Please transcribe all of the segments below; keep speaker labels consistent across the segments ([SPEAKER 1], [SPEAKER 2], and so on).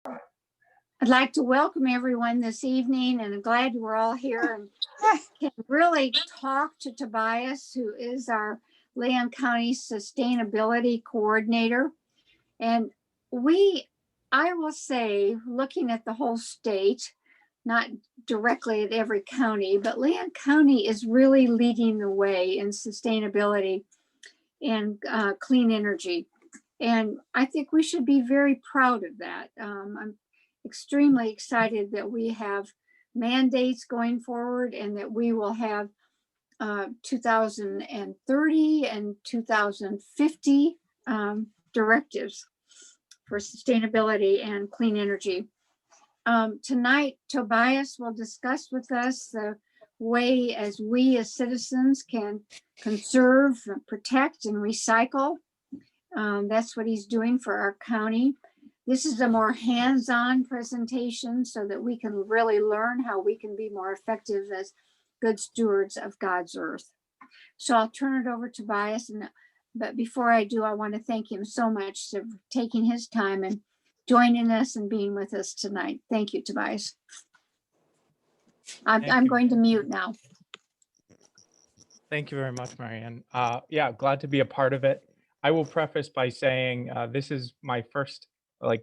[SPEAKER 1] I'd like to welcome everyone this evening, and I'm glad we're all here and can really talk to Tobias, who is our Leon County Sustainability Coordinator. And I will say, looking at the whole state, not directly at every county, but Leon County is really leading the way in sustainability and clean energy. And I think we should be very proud of that. I'm extremely excited that we have mandates going forward and that we will have 2030 and 2050 directives for sustainability and clean energy. Tonight, Tobias will discuss with us the way as we as citizens can conserve, protect, and recycle. That's what he's doing for our county. This is a more hands-on presentation so that we can really learn how we can be more effective as good stewards of God's earth. So I'll turn it over to Tobias. But before I do, I want to thank him so much for taking his time and joining us and being with us tonight. Thank you, Tobias. I'm going to mute now.
[SPEAKER 2] Thank you very much, Marianne. Yeah, glad to be a part of it. I will preface by saying this is my first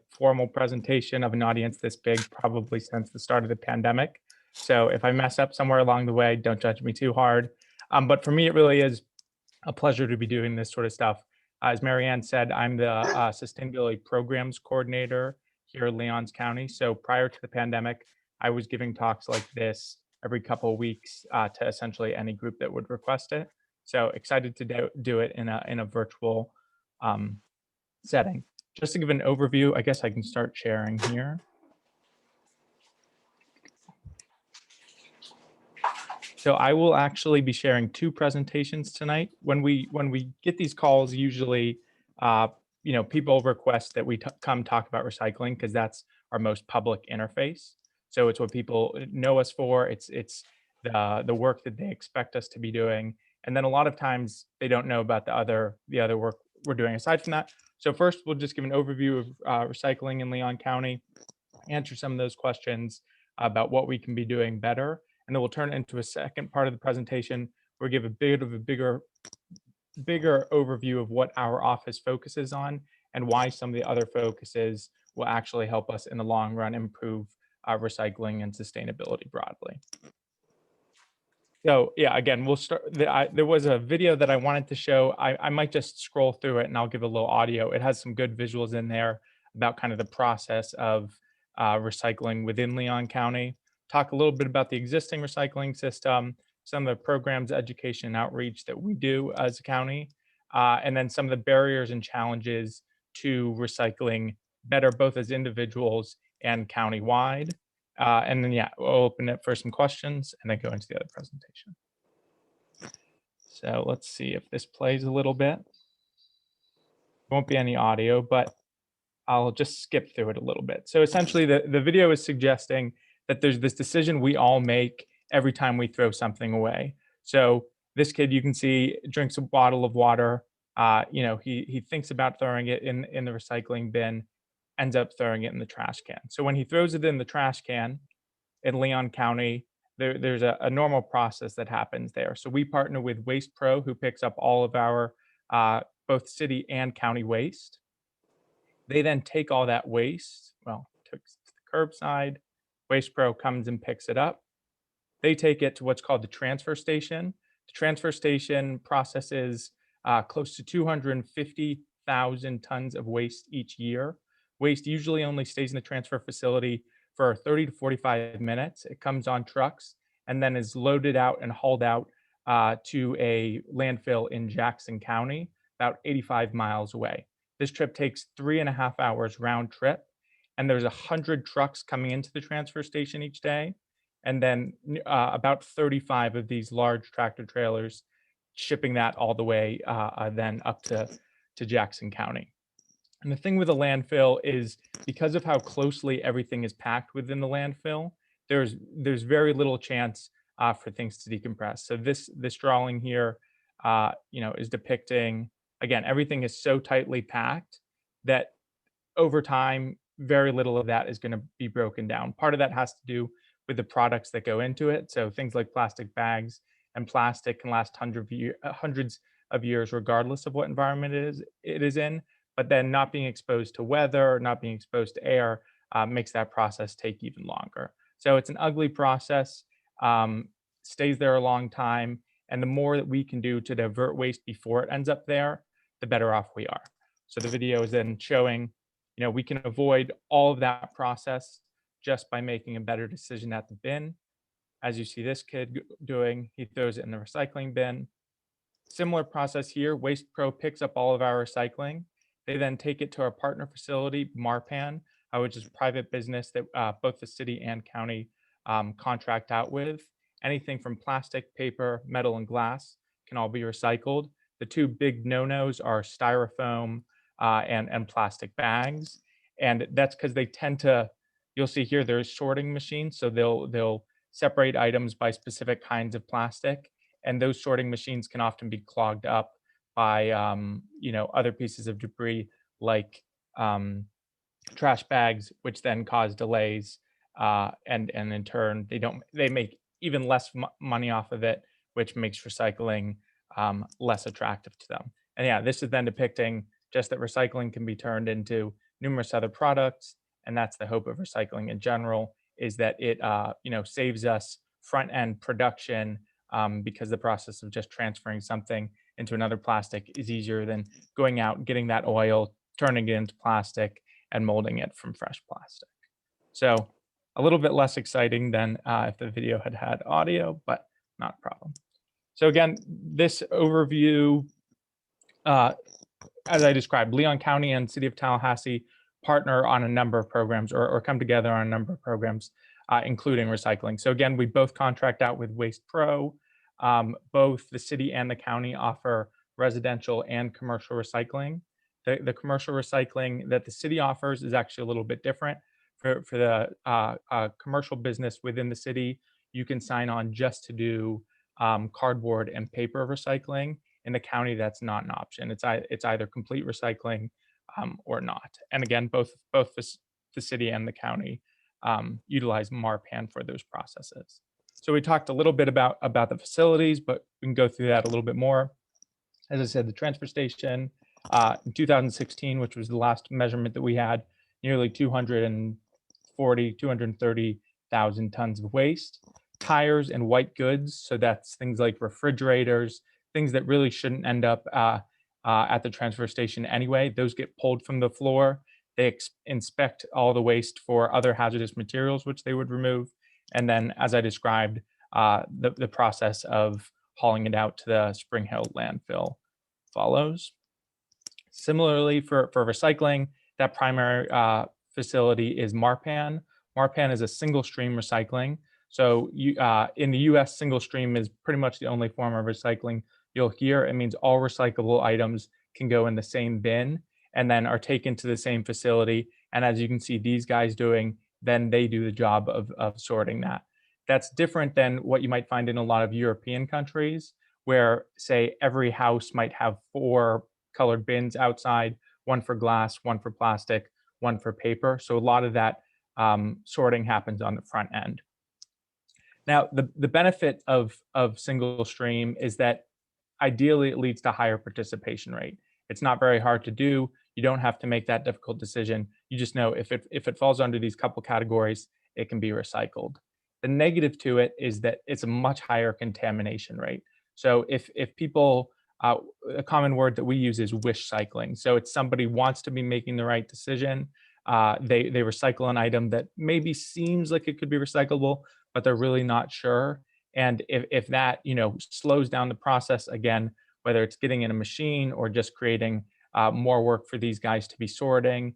[SPEAKER 2] formal presentation of an audience this big, probably since the start of the pandemic. So if I mess up somewhere along the way, don't judge me too hard. But for me, it really is a pleasure to be doing this sort of stuff. As Marianne said, I'm the Sustainability Programs Coordinator here in Leon County. So prior to the pandemic, I was giving talks like this every couple of weeks to essentially any group that would request it. So excited to do it in a virtual setting. Just to give an overview, I guess I can start sharing here. So I will actually be sharing two presentations tonight. When we get these calls, usually, people request that we come talk about recycling because that's our most public interface. So it's what people know us for. It's the work that they expect us to be doing. And then a lot of times they don't know about the other work we're doing aside from that. So first, we'll just give an overview of recycling in Leon County, answer some of those questions about what we can be doing better. And then we'll turn it into a second part of the presentation where we give a bit of a bigger overview of what our office focuses on and why some of the other focuses will actually help us in the long run improve recycling and sustainability broadly. So yeah, again, we'll start. There was a video that I wanted to show. I might just scroll through it and I'll give a little audio. It has some good visuals in there about kind of the process of recycling within Leon County. Talk a little bit about the existing recycling system, some of the programs, education, and outreach that we do as a county, and then some of the barriers and challenges to recycling better, both as individuals and countywide. And then, yeah, we'll open it for some questions and then go into the other presentation. So let's see if this plays a little bit. There won't be any audio, but I'll just skip through it a little bit. So essentially, the video is suggesting that there's this decision we all make every time we throw something away. So this kid, you can see, drinks a bottle of water. He thinks about throwing it in the recycling bin, ends up throwing it in the trash can. So when he throws it in the trash can in Leon County, there's a normal process that happens there. So we partner with Waste Pro, who picks up all of our both city and county waste. They then take all that waste, to the curbside. Waste Pro comes and picks it up. They take it to what's called the transfer station. The transfer station processes close to 250,000 tons of waste each year. Waste usually only stays in the transfer facility for 30 to 45 minutes. It comes on trucks and then is loaded out and hauled out to a landfill in Jackson County, about 85 miles away. This trip takes 3.5 hours round trip, and there's 100 trucks coming into the transfer station each day, and then about 35 of these large tractor trailers shipping that all the way then up to Jackson County. And the thing with the landfill is because of how closely everything is packed within the landfill, there's very little chance for things to decompress. So this drawing here, is depicting, again, everything is so tightly packed that over time, very little of that is going to be broken down. Part of that has to do with the products that go into it. So things like plastic bags and plastic can last hundreds of years regardless of what environment it is in. But then not being exposed to weather, not being exposed to air, makes that process take even longer. So it's an ugly process, stays there a long time, and the more that we can do to divert waste before it ends up there, the better off we are. So the video is then showing, we can avoid all of that process just by making a better decision at the bin. As you see this kid doing, he throws it in the recycling bin. Similar process here, Waste Pro picks up all of our recycling. They then take it to our partner facility, Marpan, which is a private business that both the city and county contract out with. Anything from plastic, paper, metal, and glass can all be recycled. The two big no-nos are styrofoam and plastic bags. And that's because they tend to, you'll see here, there's sorting machines. So they'll separate items by specific kinds of plastic. And those sorting machines can often be clogged up by other pieces of debris like trash bags, which then cause delays, and in turn they make even less money off of it, which makes recycling less attractive to them. And yeah, this is then depicting just that recycling can be turned into numerous other products, and that's the hope of recycling in general, is that it saves us front end production, because the process of just transferring something into another plastic is easier than going out, getting that oil, turning it into plastic, and molding it from fresh plastic. So a little bit less exciting than if the video had had audio, but not a problem. So again, this overview, as I described, Leon County and City of Tallahassee partner on a number of programs, or come together on a number of programs, including recycling. So again, we both contract out with Waste Pro. Both the city and the county offer residential and commercial recycling. The commercial recycling that the city offers is actually a little bit different. For the commercial business within the city, you can sign on just to do cardboard and paper recycling. In the county, that's not an option. It's either complete recycling or not. And again, both the city and the county utilize Marpan for those processes. So we talked a little bit about the facilities, but we can go through that a little bit more. As I said, the transfer station in 2016, which was the last measurement that we had, nearly 230,000 tons of waste. Tires and white goods, so that's things like refrigerators, things that really shouldn't end up at the transfer station anyway. Those get pulled from the floor. They inspect all the waste for other hazardous materials, which they would remove. And then, as I described, the process of hauling it out to the Spring Hill landfill follows. Similarly, for recycling, that primary facility is Marpan. Marpan is a single stream recycling. So in the US, single stream is pretty much the only form of recycling you'll hear. It means all recyclable items can go in the same bin and then are taken to the same facility. And as you can see these guys doing, then they do the job of sorting that. That's different than what you might find in a lot of European countries, where, say, every house might have 4 colored bins outside, one for glass, one for plastic, one for paper. So a lot of that sorting happens on the front end. Now, the benefit of single stream is that ideally it leads to higher participation rate. It's not very hard to do. You don't have to make that difficult decision. You just know if it falls under these couple categories, it can be recycled. The negative to it is that it's a much higher contamination rate. So if people, a common word that we use is wish cycling. So it's somebody wants to be making the right decision. They recycle an item that maybe seems like it could be recyclable, but they're really not sure. And if that slows down the process, again, whether it's getting in a machine or just creating more work for these guys to be sorting,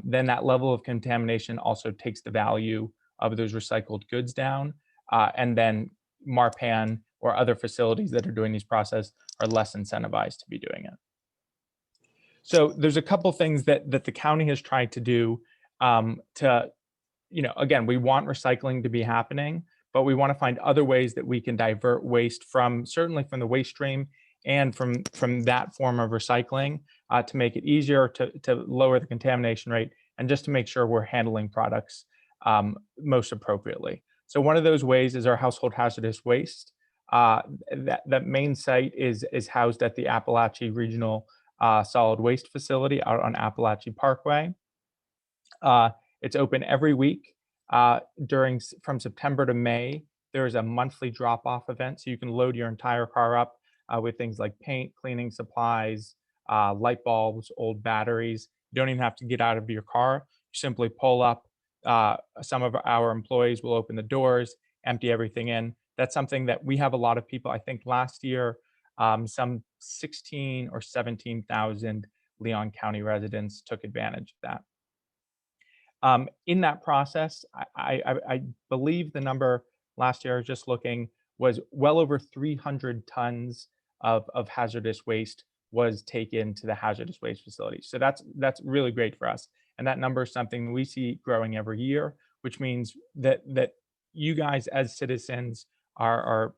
[SPEAKER 2] then that level of contamination also takes the value of those recycled goods down. And then Marpan or other facilities that are doing these processes are less incentivized to be doing it. So there's a couple things that the county has tried to do to, again, we want recycling to be happening, but we want to find other ways that we can divert waste certainly from the waste stream and from that form of recycling to make it easier to lower the contamination rate and just to make sure we're handling products most appropriately. So one of those ways is our household hazardous waste. That main site is housed at the Appalachia Regional Solid Waste Facility out on Appalachia Parkway. It's open every week from September to May. There is a monthly drop-off event, so you can load your entire car up with things like paint, cleaning supplies, light bulbs, old batteries. You don't even have to get out of your car. You simply pull up. Some of our employees will open the doors, empty everything in. That's something that we have a lot of people. I think last year, some 16 or 17,000 Leon County residents took advantage of that. In that process, I believe the number last year, I was just looking, was well over 300 tons of hazardous waste was taken to the hazardous waste facility. So that's really great for us. And that number is something we see growing every year, which means that you guys as citizens are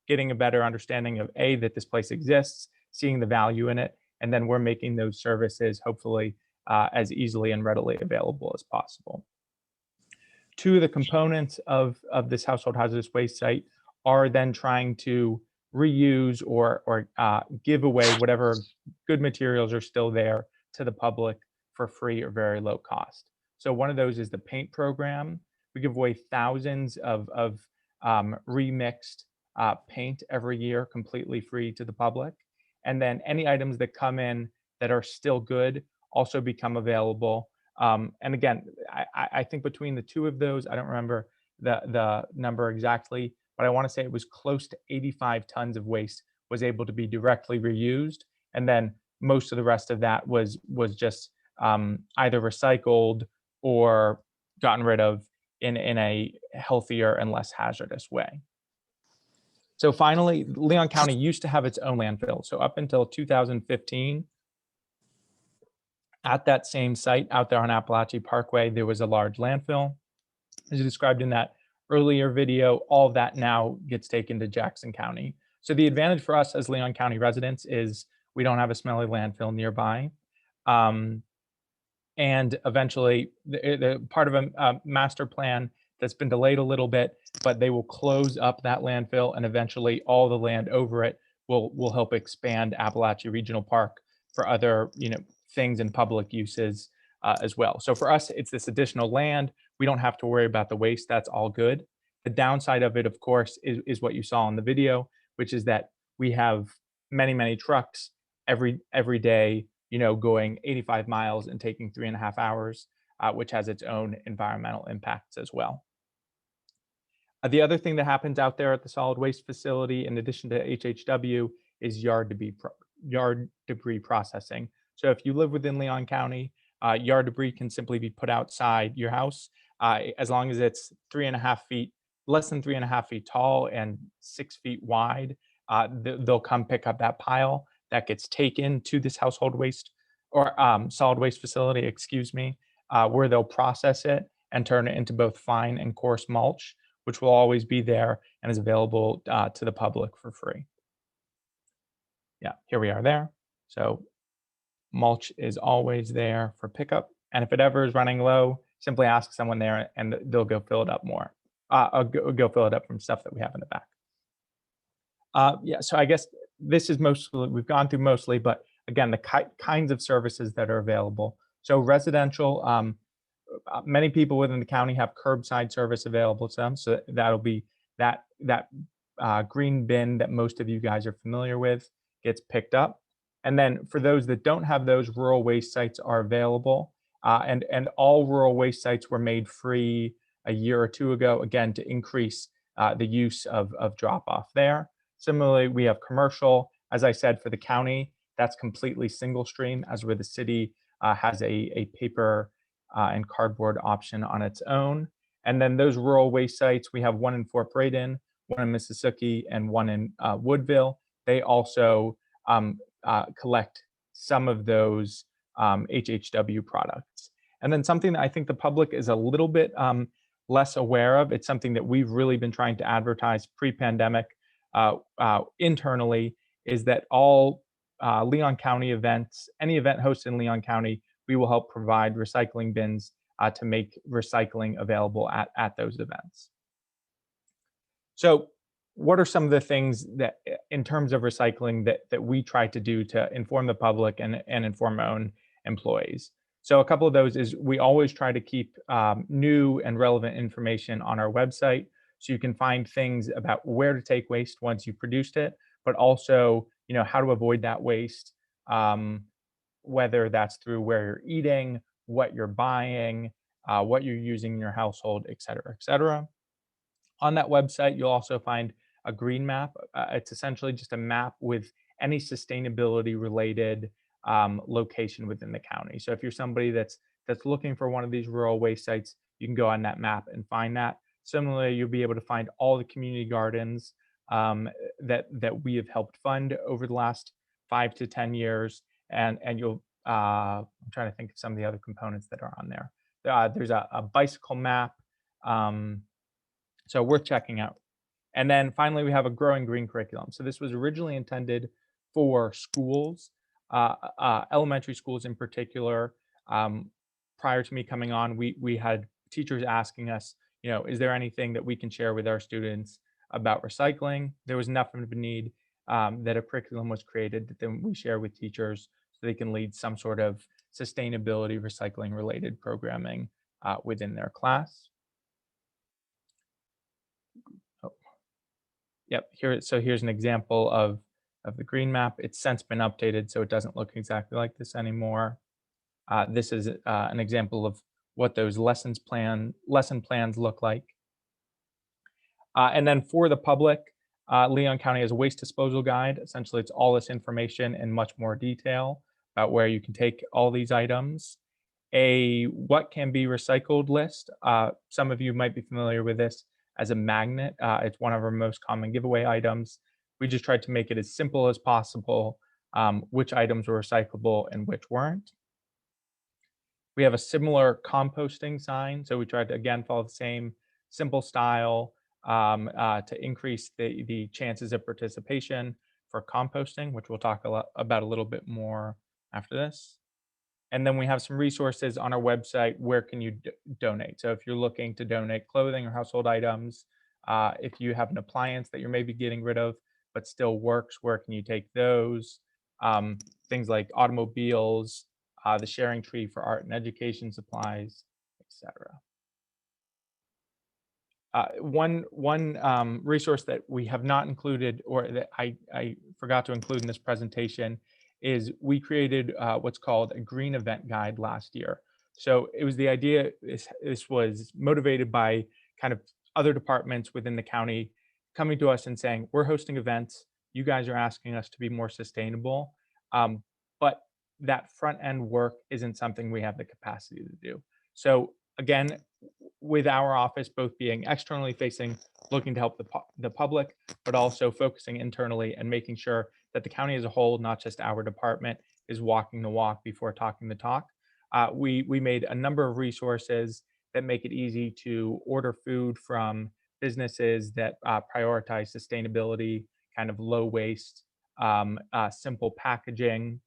[SPEAKER 2] getting a better understanding of that this place exists, seeing the value in it, and then we're making those services hopefully as easily and readily available as possible. Two of the components of this household hazardous waste site are then trying to reuse or give away whatever good materials are still there to the public for free or very low cost. So one of those is the paint program. We give away thousands of remixed paint every year, completely free to the public. And then any items that come in that are still good also become available. And again, I think between the two of those, I don't remember the number exactly, but I want to say it was close to 85 tons of waste was able to be directly reused. And then most of the rest of that was just either recycled or gotten rid of in a healthier and less hazardous way. So finally, Leon County used to have its own landfill. So up until 2015, at that same site out there on Appalachia Parkway, there was a large landfill. As described in that earlier video, all of that now gets taken to Jackson County. So the advantage for us as Leon County residents is we don't have a smelly landfill nearby. And eventually, the part of a master plan that's been delayed a little bit, but they will close up that landfill, and eventually all the land over it will help expand Appalachia Regional Park for other things and public uses as well. So for us, it's this additional land. We don't have to worry about the waste. That's all good. The downside of it, of course, is what you saw in the video, which is that we have many trucks every day, going 85 miles and taking 3.5 hours, which has its own environmental impacts as well. The other thing that happens out there at the solid waste facility, in addition to HHW, is yard debris processing. So if you live within Leon County, yard debris can simply be put outside your house as long as it's less than 3.5 feet tall and 6 feet wide. They'll come pick up that pile that gets taken to this household waste or solid waste facility, where they'll process it and turn it into both fine and coarse mulch, which will always be there and is available to the public for free. Yeah, here we are there. So mulch is always there for pickup. And if it ever is running low, simply ask someone there and they'll go fill it up more. Go fill it up from stuff that we have in the back. Yeah, so I guess this is mostly, we've gone through mostly, but again, the kinds of services that are available. So residential, many people within the county have curbside service available to them. So that'll be that green bin that most of you guys are familiar with gets picked up. And then for those that don't have those, rural waste sites are available. And all rural waste sites were made free a year or two ago, again, to increase the use of drop-off there. Similarly, we have commercial. As I said, for the county, that's completely single stream, as where the city has a paper and cardboard option on its own. And then those rural waste sites, we have one in Fort Braden, one in Mississippi, and one in Woodville. They also collect some of those HHW products. And then something that I think the public is a little bit less aware of, it's something that we've really been trying to advertise pre-pandemic internally, is that all Leon County events, any event hosted in Leon County, we will help provide recycling bins to make recycling available at those events. So what are some of the things that, in terms of recycling, that we try to do to inform the public and inform our own employees? So a couple of those is we always try to keep new and relevant information on our website, so you can find things about where to take waste once you've produced it, but also, how to avoid that waste, whether that's through where you're eating, what you're buying, what you're using in your household, et cetera, et cetera. On that website, you'll also find a green map. It's essentially just a map with any sustainability related location within the county. So if you're somebody that's looking for one of these rural waste sites, you can go on that map and find that. Similarly, you'll be able to find all the community gardens that we have helped fund over the last 5 to 10 years, and you'll I'm trying to think of some of the other components that are on there. There's a bicycle map, so worth checking out. And then finally, we have a growing green curriculum. So this was originally intended for schools, elementary schools in particular. Prior to me coming on, we had teachers asking us, is there anything that we can share with our students about recycling? There was enough of a need that a curriculum was created that then we share with teachers so they can lead some sort of sustainability recycling related programming within their class. Yep, here's an example of the green map. It's since been updated, so it doesn't look exactly like this anymore. This is an example of what those lesson plans look like. And then for the public, Leon County has a waste disposal guide. Essentially, it's all this information in much more detail about where you can take all these items. A what can be recycled list. Some of you might be familiar with this as a magnet. It's one of our most common giveaway items. We just tried to make it as simple as possible, which items were recyclable and which weren't. We have a similar composting sign. So we tried to, again, follow the same simple style to increase the chances of participation for composting, which we'll talk about a little bit more after this. And then we have some resources on our website. Where can you donate? So if you're looking to donate clothing or household items, if you have an appliance that you're maybe getting rid of but still works, where can you take those? Things like automobiles, the sharing tree for art and education supplies, etc. One resource that we have not included, or that I forgot to include in this presentation, is we created what's called a green event guide last year. So it was the idea, this was motivated by kind of other departments within the county coming to us and saying, we're hosting events, you guys are asking us to be more sustainable, but that front end work isn't something we have the capacity to do. So again, with our office both being externally facing, looking to help the public, but also focusing internally and making sure that the county as a whole, not just our department, is walking the walk before talking the talk. We made a number of resources that make it easy to order food from businesses that prioritize sustainability, kind of low waste, simple packaging.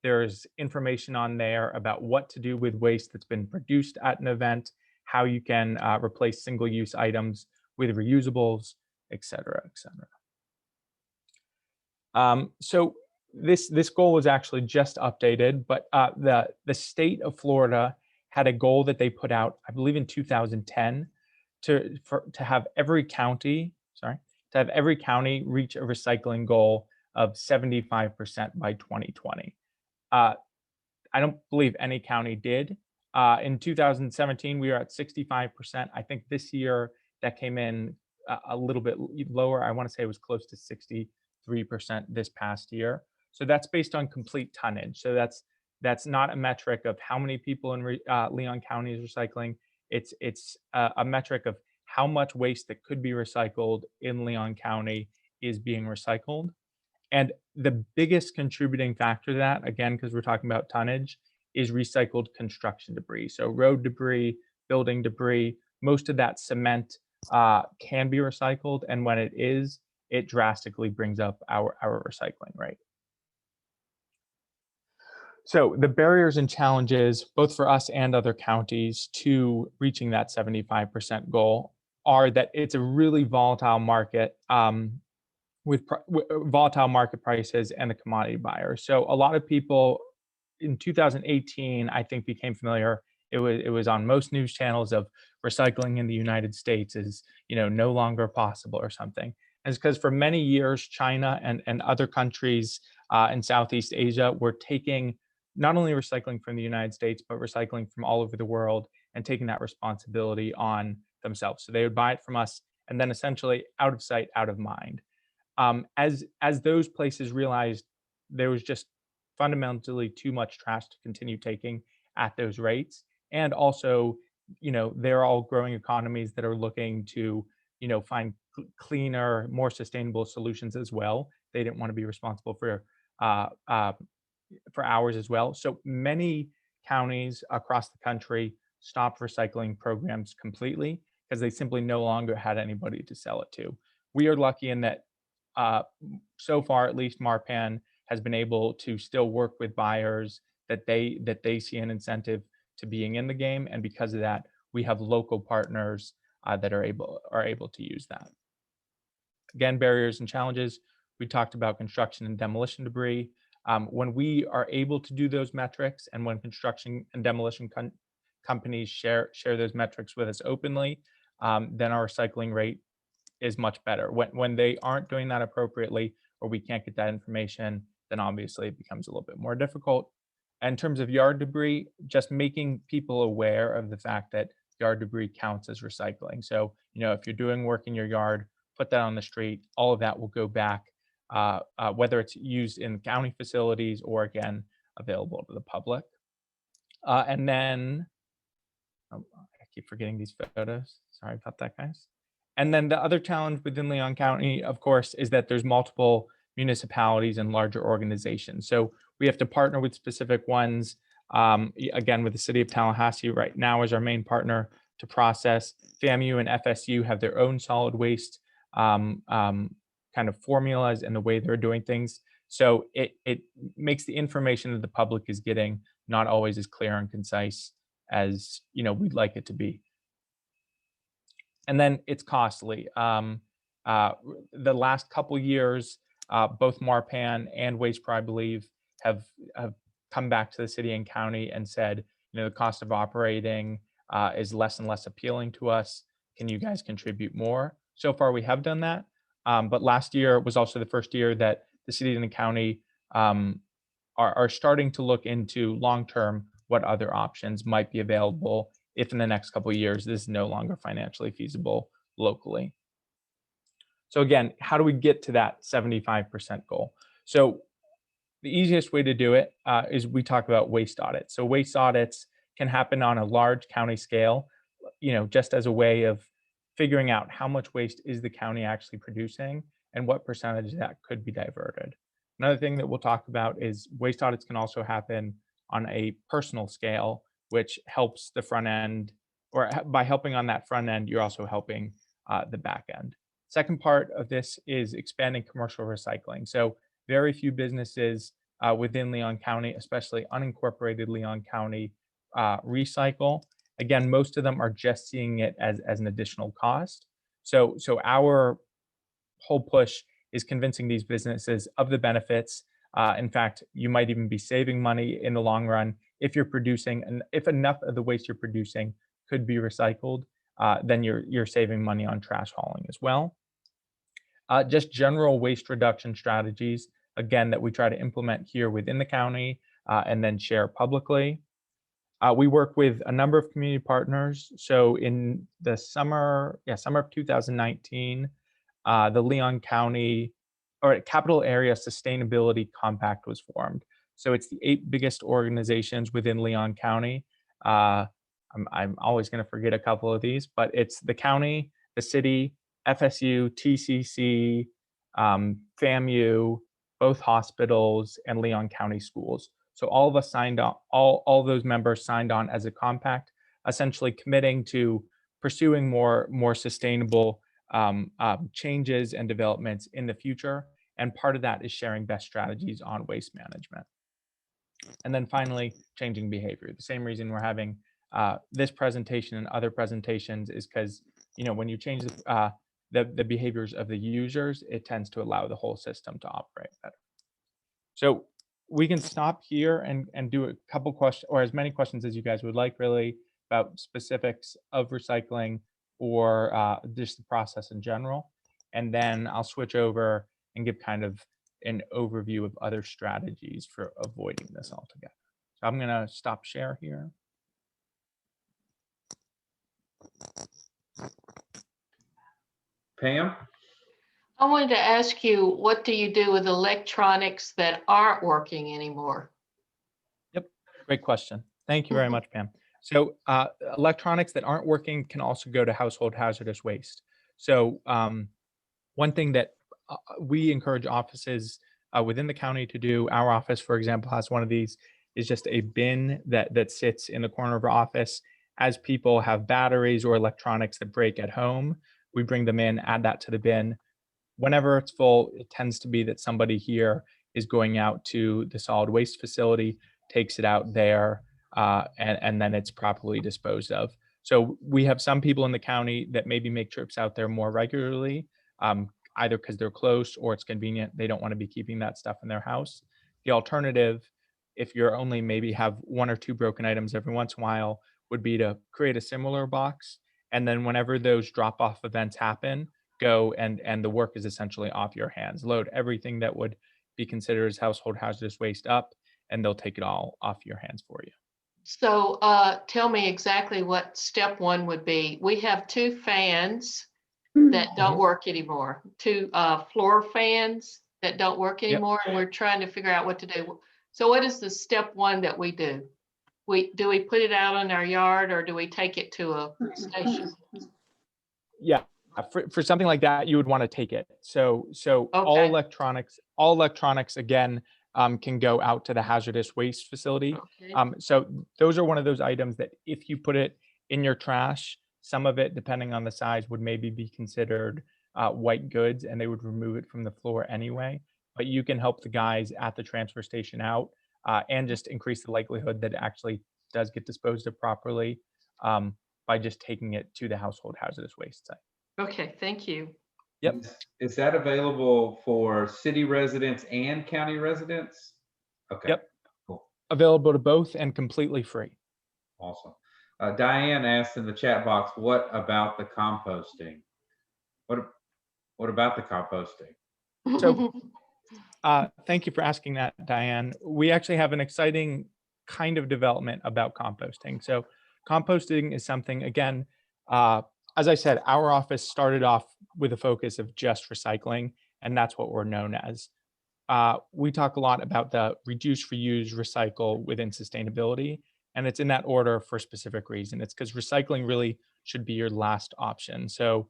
[SPEAKER 2] There's information on there about what to do with waste that's been produced at an event, how you can replace single-use items with reusables, et cetera, et cetera. So this goal was actually just updated, but the state of Florida had a goal that they put out, I believe in 2010, to have every county, reach a recycling goal of 75% by 2020. I don't believe any county did. In 2017, we were at 65%. I think this year that came in a little bit lower. I want to say it was close to 63% this past year. So that's based on complete tonnage. So that's not a metric of how many people in Leon County is recycling. It's a metric of how much waste that could be recycled in Leon County is being recycled. And the biggest contributing factor to that, again, because we're talking about tonnage, is recycled construction debris. So road debris, building debris, most of that cement can be recycled. And when it is, it drastically brings up our recycling rate. So the barriers and challenges, both for us and other counties, to reaching that 75% goal are that it's a really volatile market, with volatile market prices and the commodity buyers. So a lot of people in 2018, I think, became familiar. It was on most news channels of recycling in the United States is no longer possible or something. And it's because for many years, China and other countries in Southeast Asia were taking not only recycling from the United States, but recycling from all over the world and taking that responsibility on themselves. So they would buy it from us and then essentially out of sight, out of mind. As those places realized there was just fundamentally too much trash to continue taking at those rates, and also they're all growing economies that are looking to find cleaner, more sustainable solutions as well. They didn't want to be responsible uh, uh, for hours as well. So many counties across the country stopped recycling programs completely because they simply no longer had anybody to sell it to. We are lucky in that uh, so far, at least, Marpan has been able to still work with buyers that they see an incentive to being in the game, and because of that, we have local partners that are able to use that. Again, barriers and challenges. We talked about construction and demolition debris. When we are able to do those metrics, and when construction and demolition companies share those metrics with us openly, then our recycling rate is much better. When they aren't doing that appropriately, or we can't get that information, then obviously it becomes a little bit more difficult. In terms of yard debris, just making people aware of the fact that yard debris counts as recycling. So, if you're doing work in your yard, put that on the street. All of that will go back, whether it's used in county facilities or, again, available to the public. And then, oh, I keep forgetting these photos. Sorry about that, guys. And then the other challenge within Leon County, of course, is that there's multiple municipalities and larger organizations. So we have to partner with specific ones. Again, with the city of Tallahassee right now as our main partner to process. FAMU and FSU have their own solid waste kind of formulas and the way they're doing things. So it makes the information that the public is getting not always as clear and concise as we'd like it to be. And then it's costly. The last couple years, both Marpan and Waste Pro, I believe, have come back to the city and county and said, the cost of operating is less and less appealing to us. Can you guys contribute more? So far, we have done that. But last year was also the first year that the city and the county are starting to look into long-term what other options might be available if in the next couple of years this is no longer financially feasible locally. So again, how do we get to that 75% goal? So the easiest way to do it is we talk about waste audits. So waste audits can happen on a large county scale, just as a way of figuring out how much waste is the county actually producing and what percentage of that could be diverted. Another thing that we'll talk about is waste audits can also happen on a personal scale, which helps the front end, or by helping on that front end, you're also helping the back end. Second part of this is expanding commercial recycling. So very few businesses within Leon County, especially unincorporated Leon County, recycle. Again, most of them are just seeing it as an additional cost. So our whole push is convincing these businesses of the benefits. In fact, you might even be saving money in the long run if you're producing, and if enough of the waste you're producing could be recycled, then you're saving money on trash hauling as well. Just general waste reduction strategies, again, that we try to implement here within the county and then share publicly. We work with a number of community partners. So in the summer of 2019, the Leon County or Capital Area Sustainability Compact was formed. So it's the 8 biggest organizations within Leon County. I'm always going to forget a couple of these, but it's the county, the city, FSU, TCC, FAMU, both hospitals, and Leon County schools. So all of us signed on, all those members signed on as a compact, essentially committing to pursuing more sustainable changes and developments in the future. And part of that is sharing best strategies on waste management. And then finally, changing behavior. The same reason we're having this presentation and other presentations is because, when you change the behaviors of the users, it tends to allow the whole system to operate better. So we can stop here and do a couple questions, or as many questions as you guys would like, really, about specifics of recycling or just the process in general. And then I'll switch over and give kind of an overview of other strategies for avoiding this altogether. So I'm going to stop share here.
[SPEAKER 3] Pam?
[SPEAKER 4] I wanted to ask you, what do you do with electronics that aren't working anymore?
[SPEAKER 2] Yep, great question. Thank you very much, Pam. So electronics that aren't working can also go to household hazardous waste. So one thing that we encourage offices within the county to do, our office, for example, has one of these, is just a bin that sits in the corner of our office. As people have batteries or electronics that break at home, we bring them in, add that to the bin. Whenever it's full, it tends to be that somebody here is going out to the solid waste facility, takes it out there, and then it's properly disposed of. So we have some people in the county that maybe make trips out there more regularly, either because they're close or it's convenient. They don't want to be keeping that stuff in their house. The alternative, if you're only maybe have one or two broken items every once in a while, would be to create a similar box. And then whenever those drop-off events happen, go and the work is essentially off your hands. Load everything that would be considered as household hazardous waste up, and they'll take it all off your hands for you.
[SPEAKER 4] So tell me exactly what step one would be. We have 2 fans that don't work anymore, 2 floor fans that don't work anymore, and we're trying to figure out what to do. So what is the step one that we do? Do we put it out in our yard, or do we take it to a station?
[SPEAKER 2] Yeah, for something like that, you would want to take it. So all
[SPEAKER 4] Okay.
[SPEAKER 2] electronics again can go out to the hazardous waste facility.
[SPEAKER 4] Okay.
[SPEAKER 2] So those are one of those items that if you put it in your trash, some of it, depending on the size, would maybe be considered white goods, and they would remove it from the floor anyway. But you can help the guys at the transfer station out and just increase the likelihood that it actually does get disposed of properly by just taking it to the household hazardous waste site.
[SPEAKER 4] Okay, thank you.
[SPEAKER 2] Yep.
[SPEAKER 3] Is that available for city residents and county residents? Okay.
[SPEAKER 2] Yep.
[SPEAKER 3] Cool.
[SPEAKER 2] Available to both and completely free.
[SPEAKER 3] Awesome. Diane asked in the chat box, what about the composting? What about the composting?
[SPEAKER 2] So thank you for asking that, Diane. We actually have an exciting kind of development about composting. So composting is something, again, as I said, our office started off with a focus of just recycling, and that's what we're known as. We talk a lot about the reduce, reuse, recycle within sustainability, and it's in that order for a specific reason. It's because recycling really should be your last option. So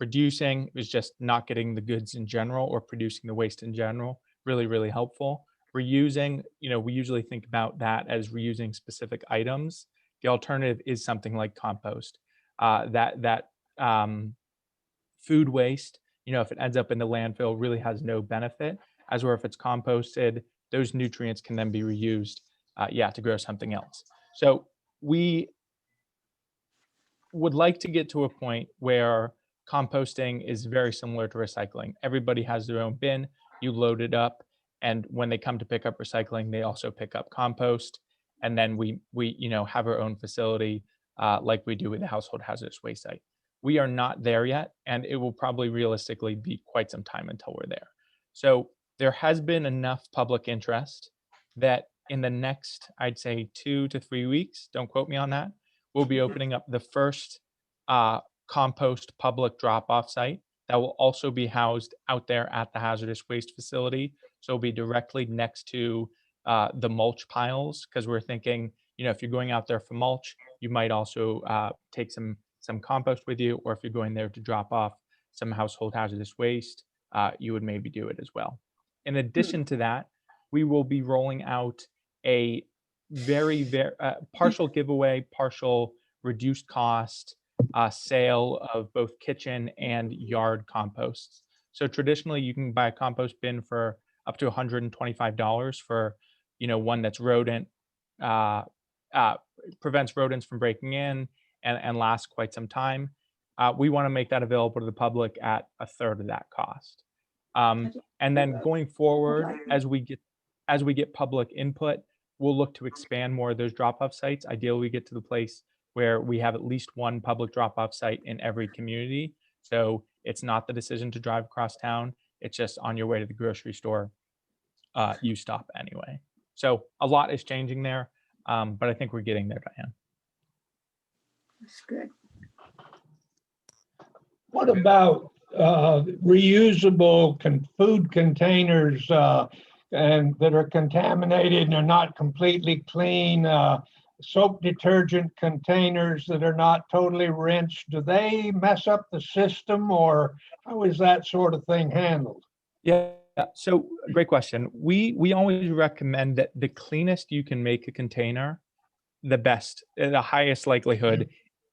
[SPEAKER 2] reducing is just not getting the goods in general or producing the waste in general, really, really helpful. Reusing, we usually think about that as reusing specific items. The alternative is something like compost. That food waste, if it ends up in the landfill, really has no benefit, as where if it's composted, those nutrients can then be reused, to grow something else. So we would like to get to a point where composting is very similar to recycling. Everybody has their own bin, you load it up, and when they come to pick up recycling, they also pick up compost. And then we have our own facility like we do with the household hazardous waste site. We are not there yet, and it will probably realistically be quite some time until we're there. So there has been enough public interest that in the next, I'd say 2 to 3 weeks, don't quote me on that, we'll be opening up the first compost public drop-off site that will also be housed out there at the hazardous waste facility. So it'll be directly next to the mulch piles, because we're thinking, if you're going out there for mulch, you might also take some compost with you, or if you're going there to drop off some household hazardous waste, you would maybe do it as well. In addition to that, we will be rolling out a very partial giveaway, partial reduced cost sale of both kitchen and yard composts. So traditionally, you can buy a compost bin for up to $125 for one that's rodent, prevents rodents from breaking in and lasts quite some time. We want to make that available to the public at a third of that cost. And then going forward, as we get public input, we'll look to expand more of those drop-off sites. Ideally, we get to the place where we have at least one public drop-off site in every community. So it's not the decision to drive across town. It's just on your way to the grocery store, you stop anyway. So a lot is changing there, but I think we're getting there, Diane.
[SPEAKER 1] That's good.
[SPEAKER 5] What about reusable food containers and that are contaminated and are not completely clean? Soap detergent containers that are not totally rinsed, do they mess up the system, or how is that sort of thing handled?
[SPEAKER 2] Yeah, so great question. We always recommend that the cleanest you can make a container, the best, the highest likelihood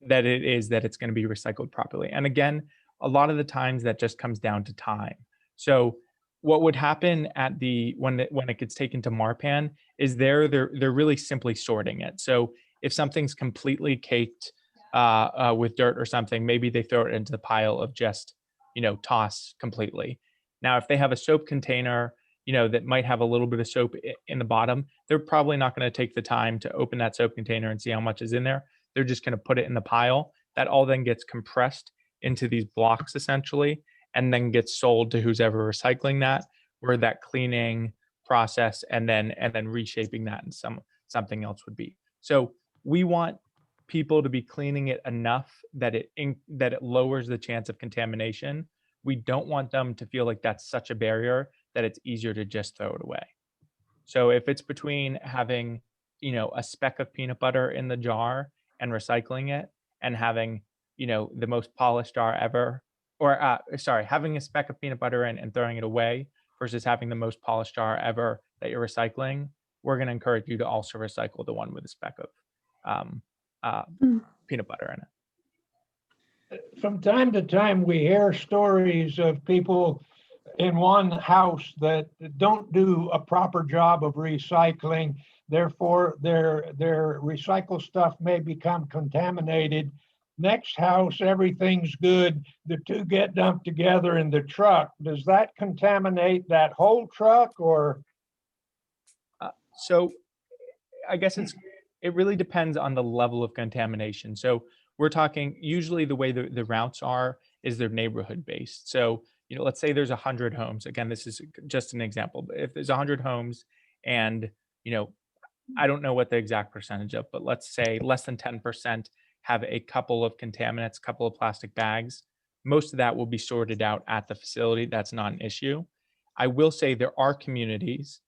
[SPEAKER 2] that it's going to be recycled properly. And again, a lot of the times that just comes down to time. So what would happen at when it gets taken to Marpan is they're really simply sorting it. So if something's completely caked with dirt or something, maybe they throw it into the pile of just toss completely. Now, if they have a soap container, that might have a little bit of soap in the bottom, they're probably not going to take the time to open that soap container and see how much is in there. They're just going to put it in the pile. That all then gets compressed into these blocks essentially, and then gets sold to who's ever recycling that, where that cleaning process and then reshaping that in something else would be. So we want people to be cleaning it enough that it lowers the chance of contamination. We don't want them to feel like that's such a barrier that it's easier to just throw it away. So if it's between having, a speck of peanut butter in the jar and recycling it, and having, the most polished jar ever, or having a speck of peanut butter in and throwing it away versus having the most polished jar ever that you're recycling, we're going to encourage you to also recycle the one with a speck of peanut butter in it.
[SPEAKER 5] From time to time, we hear stories of people in one house that don't do a proper job of recycling. Therefore, their recycled stuff may become contaminated. Next house, everything's good. The two get dumped together in the truck. Does that contaminate that whole truck, or?
[SPEAKER 2] So I guess it really depends on the level of contamination. So we're talking, usually the way the routes is they're neighborhood based. So, let's say there's 100 homes. Again, this is just an example, but if there's 100 homes and, I don't know what the exact percentage of, but let's say less than 10% have a couple of contaminants, a couple of plastic bags, most of that will be sorted out at the facility. That's not an issue. I will say there are communities,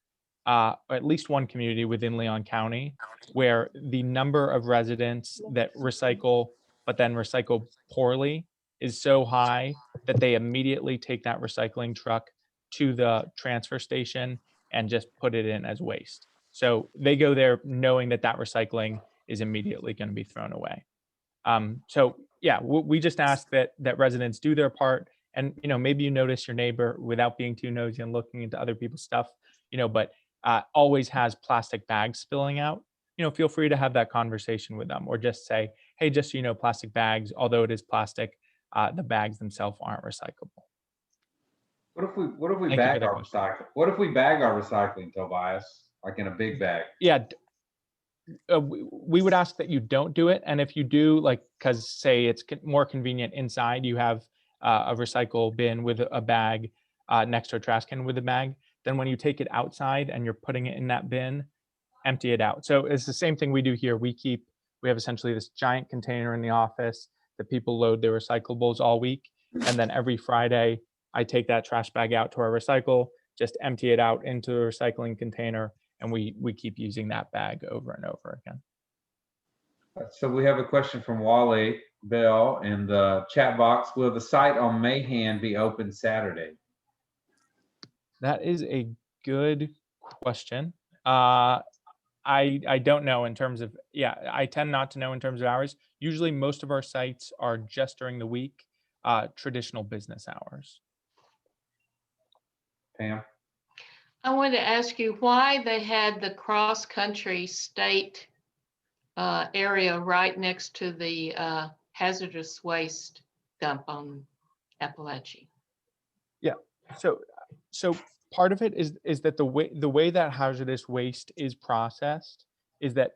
[SPEAKER 2] or at least one community within Leon County, where the number of residents that recycle, but then recycle poorly, is so high that they immediately take that recycling truck to the transfer station and just put it in as waste. So they go there knowing that recycling is immediately going to be thrown away. So yeah, we just ask that residents do their part, and maybe you notice your neighbor, without being too nosy and looking into other people's stuff, but always has plastic bags spilling out. Feel free to have that conversation with them, or just say, hey, just so you know, plastic bags, although it is plastic, the bags themselves aren't recyclable.
[SPEAKER 3] What if we bag our recycling? What if we bag our recycling, Tobias, like in a big bag?
[SPEAKER 2] Yeah. We would ask that you don't do it. And if you do, because say it's more convenient inside, you have a recycle bin with a bag next to a trash can with a bag, then when you take it outside and you're putting it in that bin, empty it out. So it's the same thing we do here. We have essentially this giant container in the office that people load their recyclables all week. And then every Friday, I take that trash bag out to our recycle, just empty it out into the recycling container, and we keep using that bag over and over again.
[SPEAKER 3] So we have a question from Wally Bell in the chat box. Will the site on Mahan be open Saturday?
[SPEAKER 2] That is a good question. I don't know in terms of, I tend not to know in terms of hours. Usually most of our sites are just during the week, traditional business hours.
[SPEAKER 3] Pam?
[SPEAKER 4] I wanted to ask you why they had the cross-country state area right next to the hazardous waste dump on Appalachia.
[SPEAKER 2] So part of it is that the way that hazardous waste is processed is that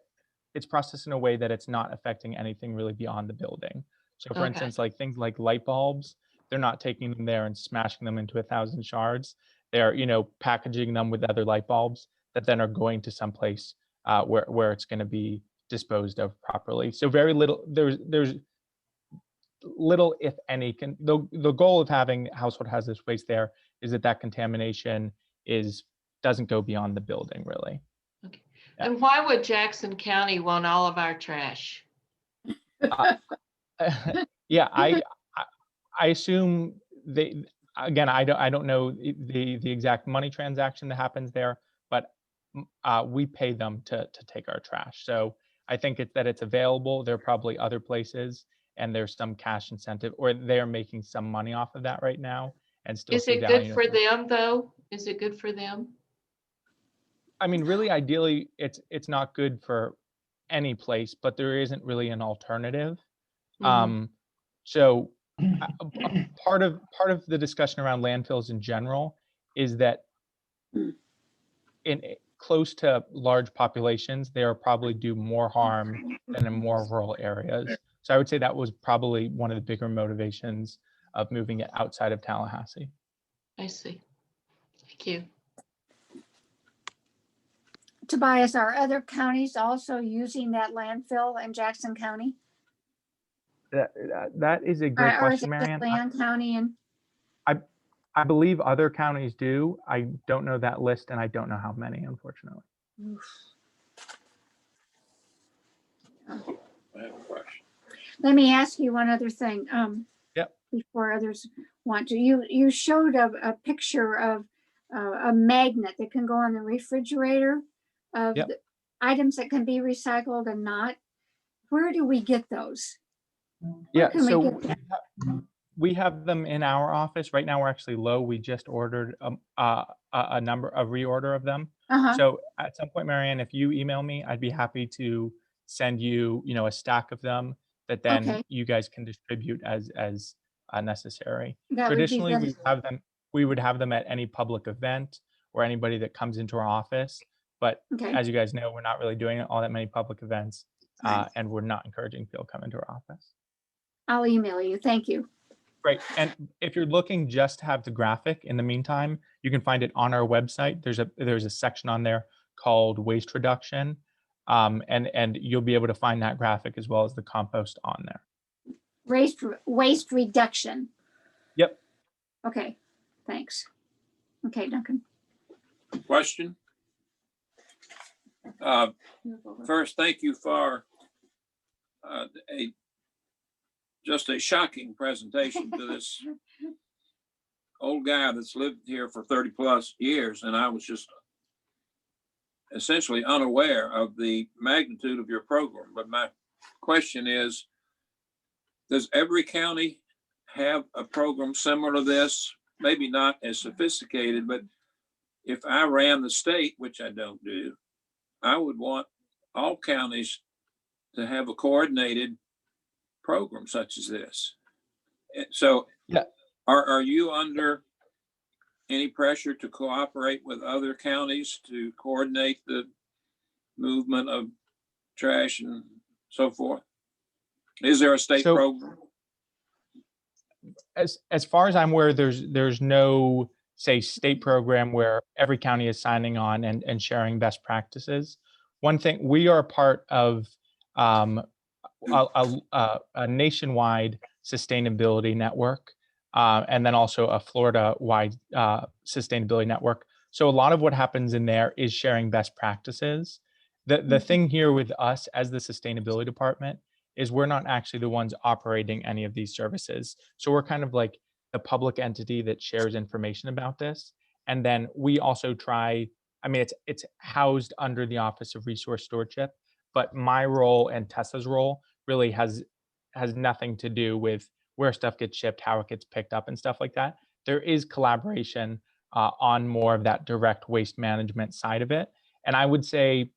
[SPEAKER 2] it's processed in a way that it's not affecting anything really beyond the building. So for
[SPEAKER 4] Okay.
[SPEAKER 2] instance, like things like light bulbs, they're not taking them there and smashing them into 1,000 shards. They're, packaging them with other light bulbs that then are going to someplace where it's going to be disposed of properly. So very little, there's little, if any, the goal of having household hazardous waste there is that contamination doesn't go beyond the building really.
[SPEAKER 4] Okay. And why would Jackson County want all of our trash?
[SPEAKER 2] Yeah, I assume they, again, I don't know the exact money transaction that happens there, but we pay them to take our trash. So I think it's available. There are probably other places, and there's some cash incentive, or they're making some money off of that right now, and still
[SPEAKER 4] Is
[SPEAKER 2] see
[SPEAKER 4] it
[SPEAKER 2] value.
[SPEAKER 4] good for them though? Is it good for them?
[SPEAKER 2] I mean, really, ideally, it's not good for any place, but there isn't really an alternative.
[SPEAKER 4] Mhm.
[SPEAKER 2] So part of the discussion around landfills in general is that in close to large populations, they are probably do more harm than in more rural areas. So I would say that was probably one of the bigger motivations of moving it outside of Tallahassee.
[SPEAKER 4] I see. Thank you.
[SPEAKER 1] Tobias, are other counties also using that landfill in Jackson County?
[SPEAKER 2] That is a great
[SPEAKER 1] Or is
[SPEAKER 2] question,
[SPEAKER 1] it just
[SPEAKER 2] Marianne.
[SPEAKER 1] Land County and,
[SPEAKER 2] I believe other counties do. I don't know that list, and I don't know how many, unfortunately.
[SPEAKER 6] I have a question.
[SPEAKER 1] let me ask you one other thing.
[SPEAKER 2] Yep.
[SPEAKER 1] Before others want to, you showed a picture of a magnet that can go on the refrigerator of
[SPEAKER 2] Yep.
[SPEAKER 1] the items that can be recycled and not. Where do we get those?
[SPEAKER 2] Yeah,
[SPEAKER 1] can we
[SPEAKER 2] so
[SPEAKER 1] get
[SPEAKER 2] we have them in our office. Right now, we're actually low. We just ordered a reorder of them.
[SPEAKER 1] Uh-huh.
[SPEAKER 2] So at some point, Marianne, if you email me, I'd be happy to send you, a stack of them that then
[SPEAKER 1] Okay.
[SPEAKER 2] you guys can distribute as necessary.
[SPEAKER 1] That would be
[SPEAKER 2] Traditionally,
[SPEAKER 1] good.
[SPEAKER 2] we would have them at any public event or anybody that comes into our office. But
[SPEAKER 1] Okay.
[SPEAKER 2] as you guys know, we're not really doing all that many public events,
[SPEAKER 1] Right.
[SPEAKER 2] and we're not encouraging people to come into our office.
[SPEAKER 1] I'll email you. Thank you.
[SPEAKER 2] Great. And if you're looking just to have the graphic in the meantime, you can find it on our website. There's a section on there called waste reduction. And you'll be able to find that graphic as well as the compost on there.
[SPEAKER 1] Waste reduction.
[SPEAKER 2] Yep.
[SPEAKER 1] Okay, thanks. Okay, Duncan.
[SPEAKER 6] Question. First, thank you for just a shocking presentation to this old guy that's lived here for 30 plus years, and I was just essentially unaware of the magnitude of your program. But my question is, does every county have a program similar to this? Maybe not as sophisticated, but if I ran the state, which I don't do, I would want all counties to have a coordinated program such as this. So
[SPEAKER 2] Yeah.
[SPEAKER 6] Are you under any pressure to cooperate with other counties to coordinate the movement of trash and so forth? Is there a state
[SPEAKER 2] So-
[SPEAKER 6] program?
[SPEAKER 2] As far as I'm aware, there's no, say, state program where every county is signing on and sharing best practices. One thing, we are part of a nationwide sustainability network, and then also a Florida-wide sustainability network. So a lot of what happens in there is sharing best practices. The thing here with us as the sustainability department is we're not actually the ones operating any of these services. So we're kind of like the public entity that shares information about this. And then we also try, I mean, it's housed under the Office of Resource Stewardship, but my role and Tessa's role really has nothing to do with where stuff gets shipped, how it gets picked up and stuff like that. There is collaboration on more of that direct waste management side of it. And I would say,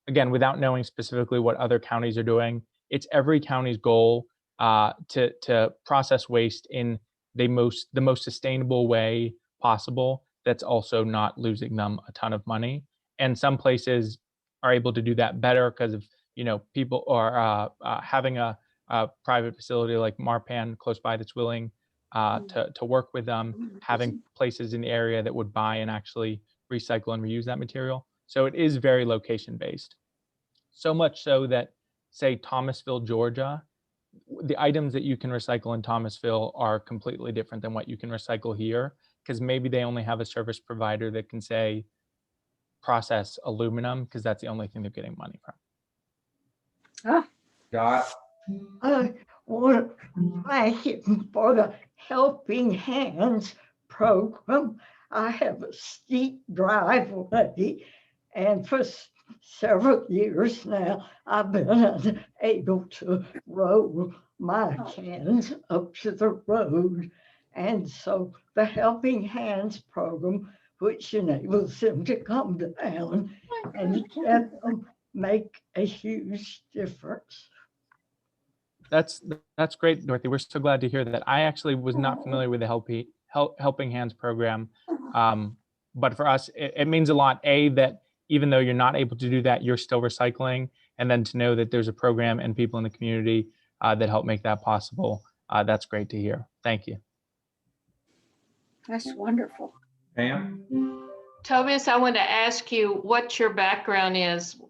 [SPEAKER 2] again, without knowing specifically what other counties are doing, it's every county's goal to process waste in the most sustainable way possible. That's also not losing them a ton of money. And some places are able to do that better because of people are having a private facility like Marpan close by that's willing to work with them, having places in the area that would buy and actually recycle and reuse that material. So it is very location based. So much so that, say, Thomasville, Georgia, the items that you can recycle in Thomasville are completely different than what you can recycle here, because maybe they only have a service provider that can, say, process aluminum, because that's the only thing they're getting money from.
[SPEAKER 3] Dot.
[SPEAKER 7] I want to thank you for the Helping Hands program. I have a steep driveway, and for several years now, I've been unable to roll my cans up to the road. And so the Helping Hands program, which enables them to come down and get them, make a huge difference.
[SPEAKER 2] That's great, Dorothy. We're so glad to hear that. I actually was not familiar with the Helping Hands program, but for us, it means a lot. A, that even though you're not able to do that, you're still recycling, and then to know that there's a program and people in the community that help make that possible. That's great to hear. Thank you.
[SPEAKER 1] That's wonderful.
[SPEAKER 3] Pam?
[SPEAKER 4] Tobias, I want to ask you what your background is.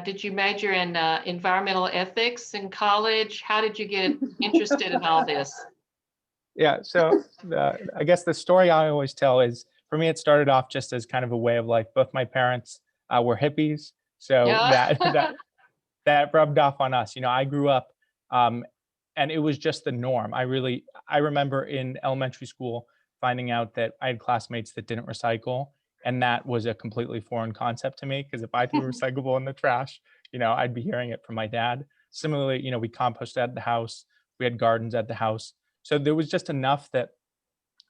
[SPEAKER 4] Did you major in environmental ethics in college? How did you get interested in all this?
[SPEAKER 2] Yeah, so I guess the story I always tell is, for me, it started off just as kind of a way of life. Both my parents were hippies, so
[SPEAKER 4] Yeah.
[SPEAKER 2] that rubbed off on us. I grew up, and it was just the norm. I remember in elementary school finding out that I had classmates that didn't recycle, and that was a completely foreign concept to me, because if I threw recyclable in the trash, I'd be hearing it from my dad. Similarly, we composted at the house, we had gardens at the house. So there was just enough that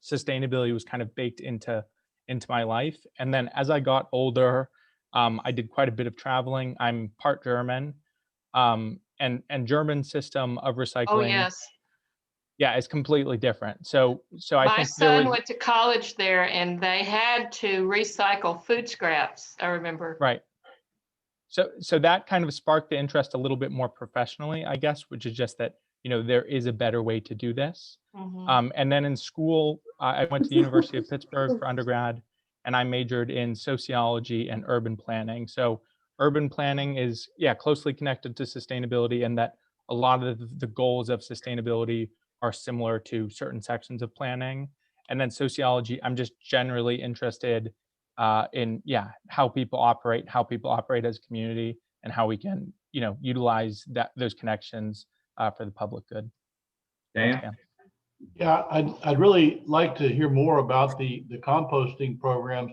[SPEAKER 2] sustainability was kind of baked into my life. And then as I got older, I did quite a bit of traveling. I'm part German, and German system of recycling.
[SPEAKER 4] Oh, yes.
[SPEAKER 2] Yeah, it's completely different. So I
[SPEAKER 4] My
[SPEAKER 2] think
[SPEAKER 4] son went to college there, and they had to recycle food scraps, I remember.
[SPEAKER 2] Right. So that kind of sparked the interest a little bit more professionally, I guess, which is just that, there is a better way to do this.
[SPEAKER 4] Mhm.
[SPEAKER 2] And then in school, I went to the University of Pittsburgh for undergrad, and I majored in sociology and urban planning. So urban planning is, closely connected to sustainability, and that a lot of the goals of sustainability are similar to certain sections of planning. And then sociology, I'm just generally interested in how people operate as a community, and how we can utilize those connections for the public good.
[SPEAKER 3] Dan?
[SPEAKER 2] Yeah.
[SPEAKER 8] Yeah, I'd really like to hear more about the composting programs.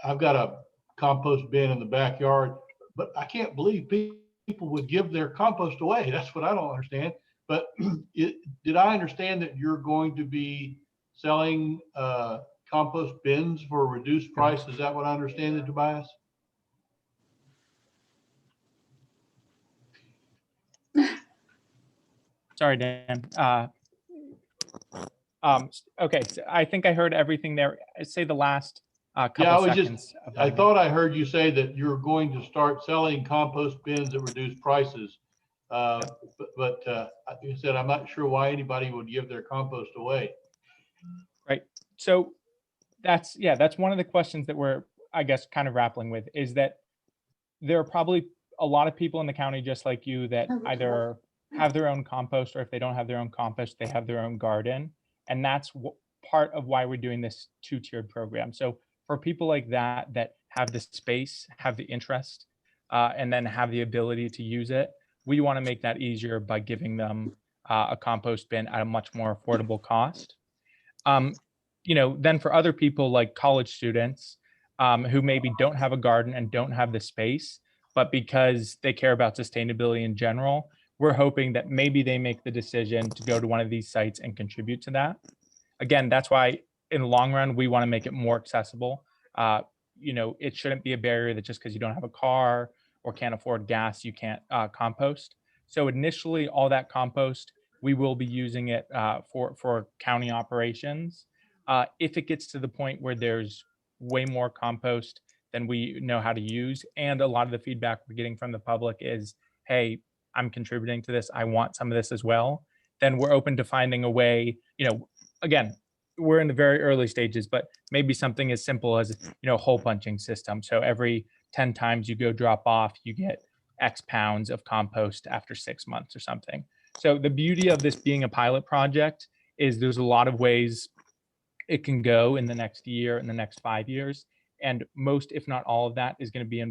[SPEAKER 8] I've got a compost bin in the backyard, but I can't believe people would give their compost away. That's what I don't understand. But did I understand that you're going to be selling compost bins for a reduced price? Is that what I understand it, Tobias?
[SPEAKER 2] Sorry, Dan. Okay, so I think I heard everything there. I'd say the last couple
[SPEAKER 8] Yeah,
[SPEAKER 2] seconds.
[SPEAKER 8] I thought I heard you say that you're going to start selling compost bins at reduced prices. But like I said, I'm not sure why anybody would give their compost away.
[SPEAKER 2] Right. So that's one of the questions that we're, I guess, kind of grappling with, is that there are probably a lot of people in the county just like you that either have their own compost, or if they don't have their own compost, they have their own garden. And that's part of why we're doing this two-tiered program. So for people like that have the space, have the interest, and then have the ability to use it, we want to make that easier by giving them a compost bin at a much more affordable cost. Then for other people like college students who maybe don't have a garden and don't have the space, but because they care about sustainability in general, we're hoping that maybe they make the decision to go to one of these sites and contribute to that. Again, that's why in the long run, we want to make it more accessible. You know, it shouldn't be a barrier that just because you don't have a car or can't afford gas, you can't compost. So initially, all that compost, we will be using it for county operations. If it gets to the point where there's way more compost than we know how to use, and a lot of the feedback we're getting from the public is, hey, I'm contributing to this, I want some of this as well, then we're open to finding a way, you know, again, we're in the very early stages, but maybe something as simple as, you know, hole punching system. So every 10 times you go drop off, you get X pounds of compost after 6 months or something. So the beauty of this being a pilot project is there's a lot of ways it can go in the next year, in the next 5 years. And most, if not all of that, is going to be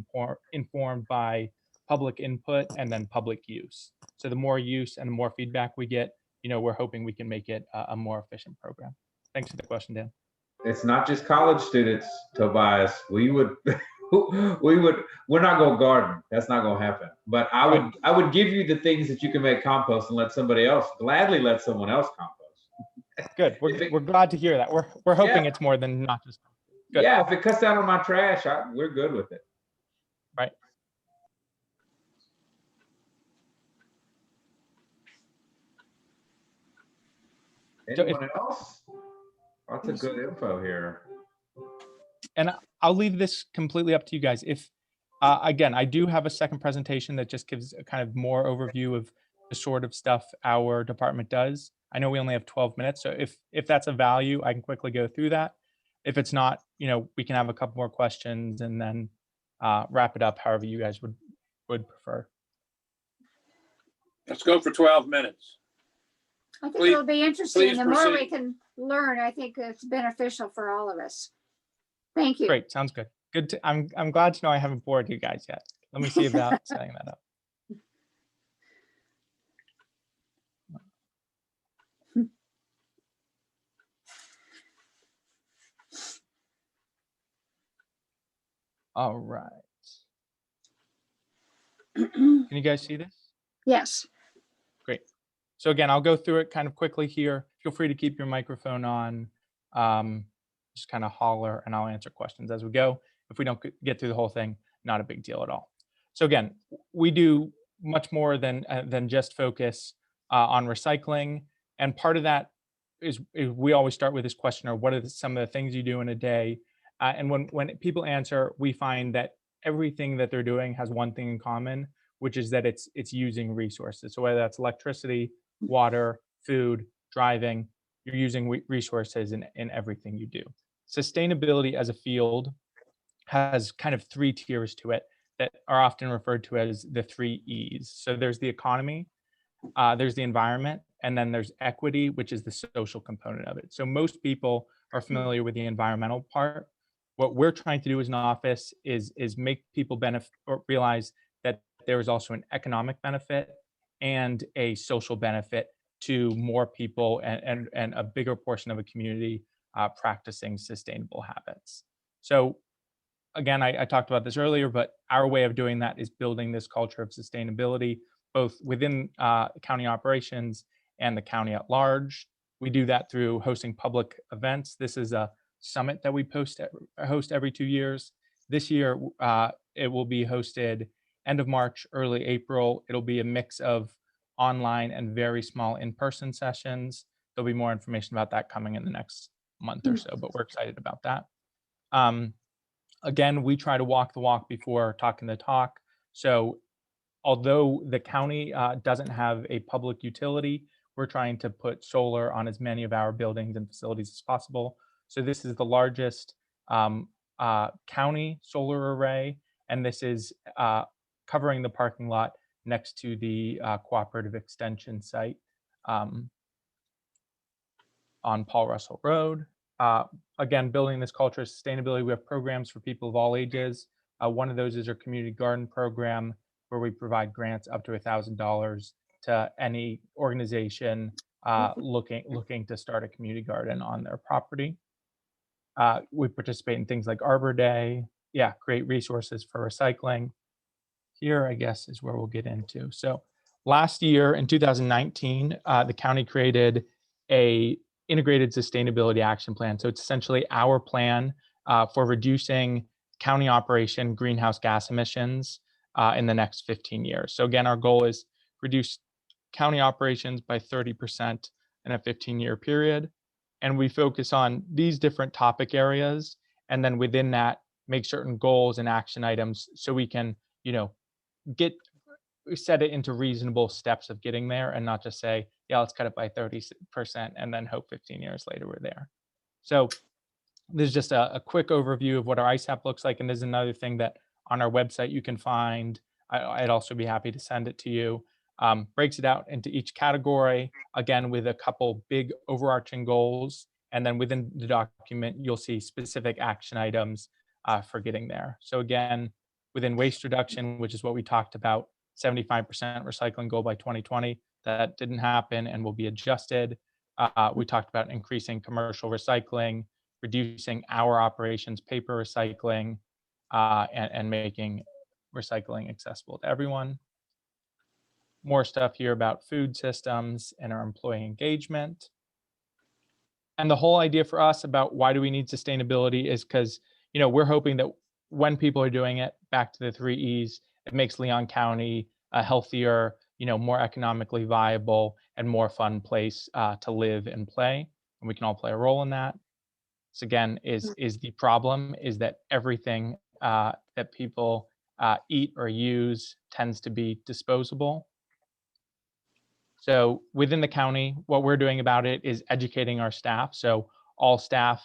[SPEAKER 2] informed by public input and then public use. So the more use and the more feedback we get, you know, we're hoping we can make it a more efficient program. Thanks for the question, Dan.
[SPEAKER 3] It's not just college students, Tobias. We're not gonna garden. That's not gonna happen. But I would give you the things that you can make compost and gladly let someone else compost.
[SPEAKER 2] Good. We're glad to hear that. We're hoping it's more than not just. Good.
[SPEAKER 3] Yeah, if it cuts down on my trash, we're good with it.
[SPEAKER 2] Right.
[SPEAKER 3] Anyone else? Lots of good info here.
[SPEAKER 2] And I'll leave this completely up to you guys. If again, I do have a second presentation that just gives a kind of more overview of the sort of stuff our department does. I know we only have 12 minutes, so if that's a value, I can quickly go through that. If it's not, you know, we can have a couple more questions and then wrap it up however you guys would prefer.
[SPEAKER 6] Let's go for 12 minutes.
[SPEAKER 1] I think it'll be interesting.
[SPEAKER 6] please
[SPEAKER 1] The more we
[SPEAKER 6] proceed.
[SPEAKER 1] can learn, I think it's beneficial for all of us. Thank you.
[SPEAKER 2] Great, sounds good. Good. I'm glad to know I haven't bored you guys yet. Let me see about setting that up. All right. Can you guys see this?
[SPEAKER 1] Yes.
[SPEAKER 2] Great. So again, I'll go through it kind of quickly here. Feel free to keep your microphone on. Just kind of holler and I'll answer questions as we go. If we don't get through the whole thing, not a big deal at all. So again, we do much more than just focus on recycling. And part of that is we always start with this question, or what are some of the things you do in a day? And when people answer, we find that everything that they're doing has one thing in common, which is that it's using resources. So whether that's electricity, water, food, driving, you're using resources in everything you do. Sustainability as a field has kind of 3 tiers to it that are often referred to as the 3 E's. So there's the economy, there's the environment, and then there's equity, which is the social component of it. So most people are familiar with the environmental part. What we're trying to do as an office is make people benefit or realize that there is also an economic benefit and a social benefit to more people and a bigger portion of a community practicing sustainable habits. So again, I talked about this earlier, but our way of doing that is building this culture of sustainability, both within county operations and the county at large. We do that through hosting public events. This is a summit that we host every 2 years. This year, it will be hosted end of March, early April. It'll be a mix of online and very small in-person sessions. There'll be more information about that coming in the next month or so, but we're excited about that. Again, we try to walk the walk before talking the talk. So although the county doesn't have a public utility, we're trying to put solar on as many of our buildings and facilities as possible. So this is the largest county solar array, and this is covering the parking lot next to the cooperative extension site on Paul Russell Road. Again, building this culture of sustainability, we have programs for people of all ages. One of those is our community garden program, where we provide grants up to $1,000 to any organization looking to start a community garden on their property. We participate in things like Arbor Day, create resources for recycling. Here, I guess, is where we'll get into. So last year in 2019, the county created a integrated sustainability action plan. So it's essentially our plan for reducing county operation greenhouse gas emissions in the next 15 years. So again, our goal is reduce county operations by 30% in a 15-year period. And we focus on these different topic areas. And then within that, make certain goals and action items so we can, set it into reasonable steps of getting there and not just say, yeah, let's cut it by 30% and then hope 15 years later we're there. So this is just a quick overview of what our ISAP looks like. And there's another thing that on our website you can find. I'd also be happy to send it to you. Breaks it out into each category, again, with a couple big overarching goals. And then within the document, you'll see specific action items for getting there. So again, within waste reduction, which is what we talked about, 75% recycling goal by 2020, that didn't happen and will be adjusted. We talked about increasing commercial recycling, reducing our operations paper recycling, and making recycling accessible to everyone. More stuff here about food systems and our employee engagement. And the whole idea for us about why do we need sustainability is because, we're hoping that when people are doing it, back to the 3 E's, it makes Leon County a healthier, more economically viable and more fun place to live and play. And we can all play a role in that. So again, is the problem is that everything that people eat or use tends to be disposable. So within the county, what we're doing about it is educating our staff. So all staff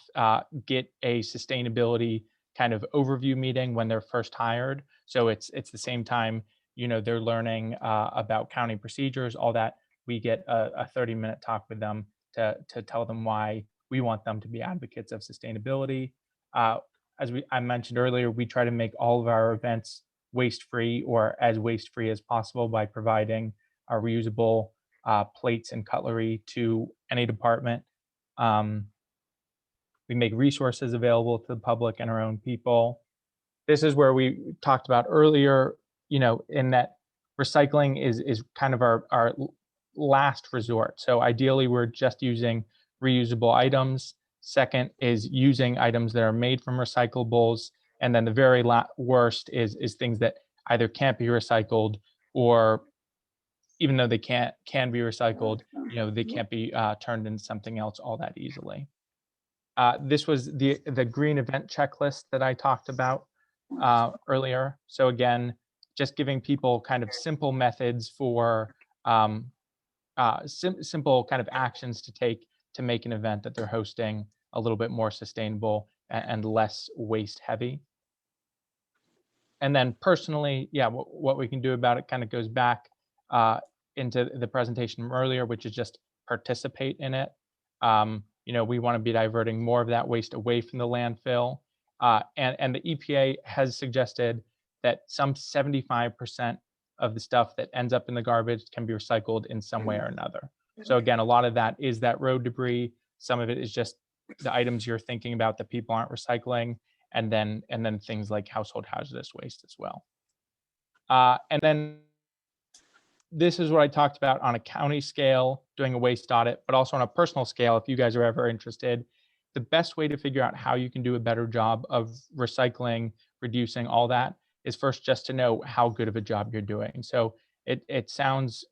[SPEAKER 2] get a sustainability kind of overview meeting when they're first hired. So it's the same time, they're learning about county procedures, all that. We get a 30-minute talk with them to tell them why we want them to be advocates of sustainability. As I mentioned earlier, we try to make all of our events waste-free or as waste-free as possible by providing reusable plates and cutlery to any department. We make resources available to the public and our own people. This is where we talked about earlier, in that recycling is kind of our last resort. So ideally, we're just using reusable items. Second is using items that are made from recyclables. And then the very worst is things that either can't be recycled or even though they can be recycled, they can't be turned into something else all that easily. This was the green event checklist that I talked about earlier. So again, just giving people kind of simple methods for simple kind of actions to take to make an event that they're hosting a little bit more sustainable and less waste heavy. And then personally, what we can do about it kind of goes back into the presentation from earlier, which is just participate in it. We want to be diverting more of that waste away from the landfill. And the EPA has suggested that some 75% of the stuff that ends up in the garbage can be recycled in some way or another. So again, a lot of that is that road debris. Some of it is just the items you're thinking about that people aren't recycling, and then things like household hazardous waste as well. And then this is what I talked about on a county scale, doing a waste audit, but also on a personal scale, if you guys are ever interested. The best way to figure out how you can do a better job of recycling, reducing, all that is first just to know how good of a job you're doing. So it sounds,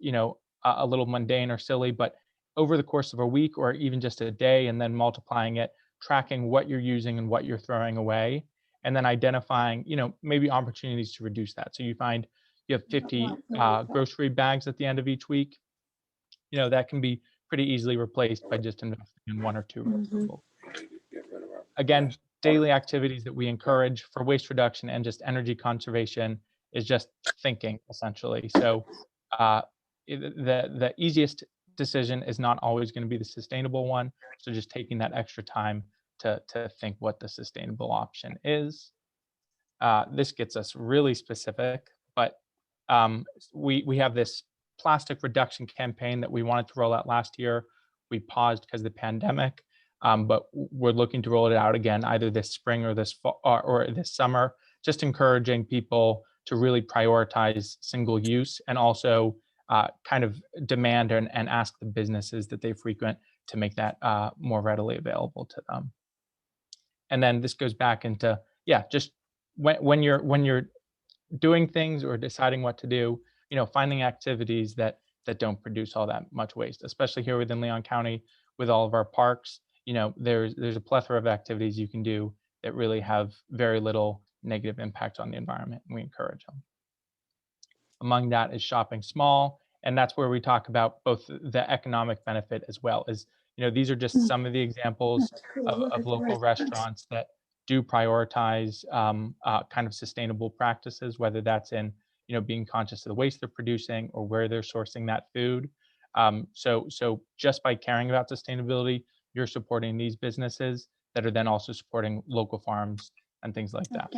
[SPEAKER 2] a little mundane or silly, but over the course of a week or even just a day, and then multiplying it, tracking what you're using and what you're throwing away, and then identifying, maybe opportunities to reduce that. So you find you have 50 grocery bags at the end of each week, that can be pretty easily replaced by just investing in 1 or 2 recyclables. Again, daily activities that we encourage for waste reduction and just energy conservation is just thinking, essentially. So the easiest decision is not always going to be the sustainable one. So just taking that extra time to think what the sustainable option is. This gets us really specific, but we have this plastic reduction campaign that we wanted to roll out last year. We paused because of the pandemic, but we're looking to roll it out again either this spring or this fall or this summer, just encouraging people to really prioritize single use and also kind of demand and ask the businesses that they frequent to make that more readily available to them. And then this goes back into, yeah, just when you're doing things or deciding what to do, finding activities that don't produce all that much waste, especially here within Leon County with all of our parks. There's a plethora of activities you can do that really have very little negative impact on the environment, and we encourage them. Among that is shopping small, and that's where we talk about both the economic benefit as well as, these are just some of the examples of local restaurants that do prioritize kind of sustainable practices, whether that's in, being conscious of the waste they're producing or where they're sourcing that food. So just by caring about sustainability, you're supporting these businesses that are then also supporting local farms and things like that.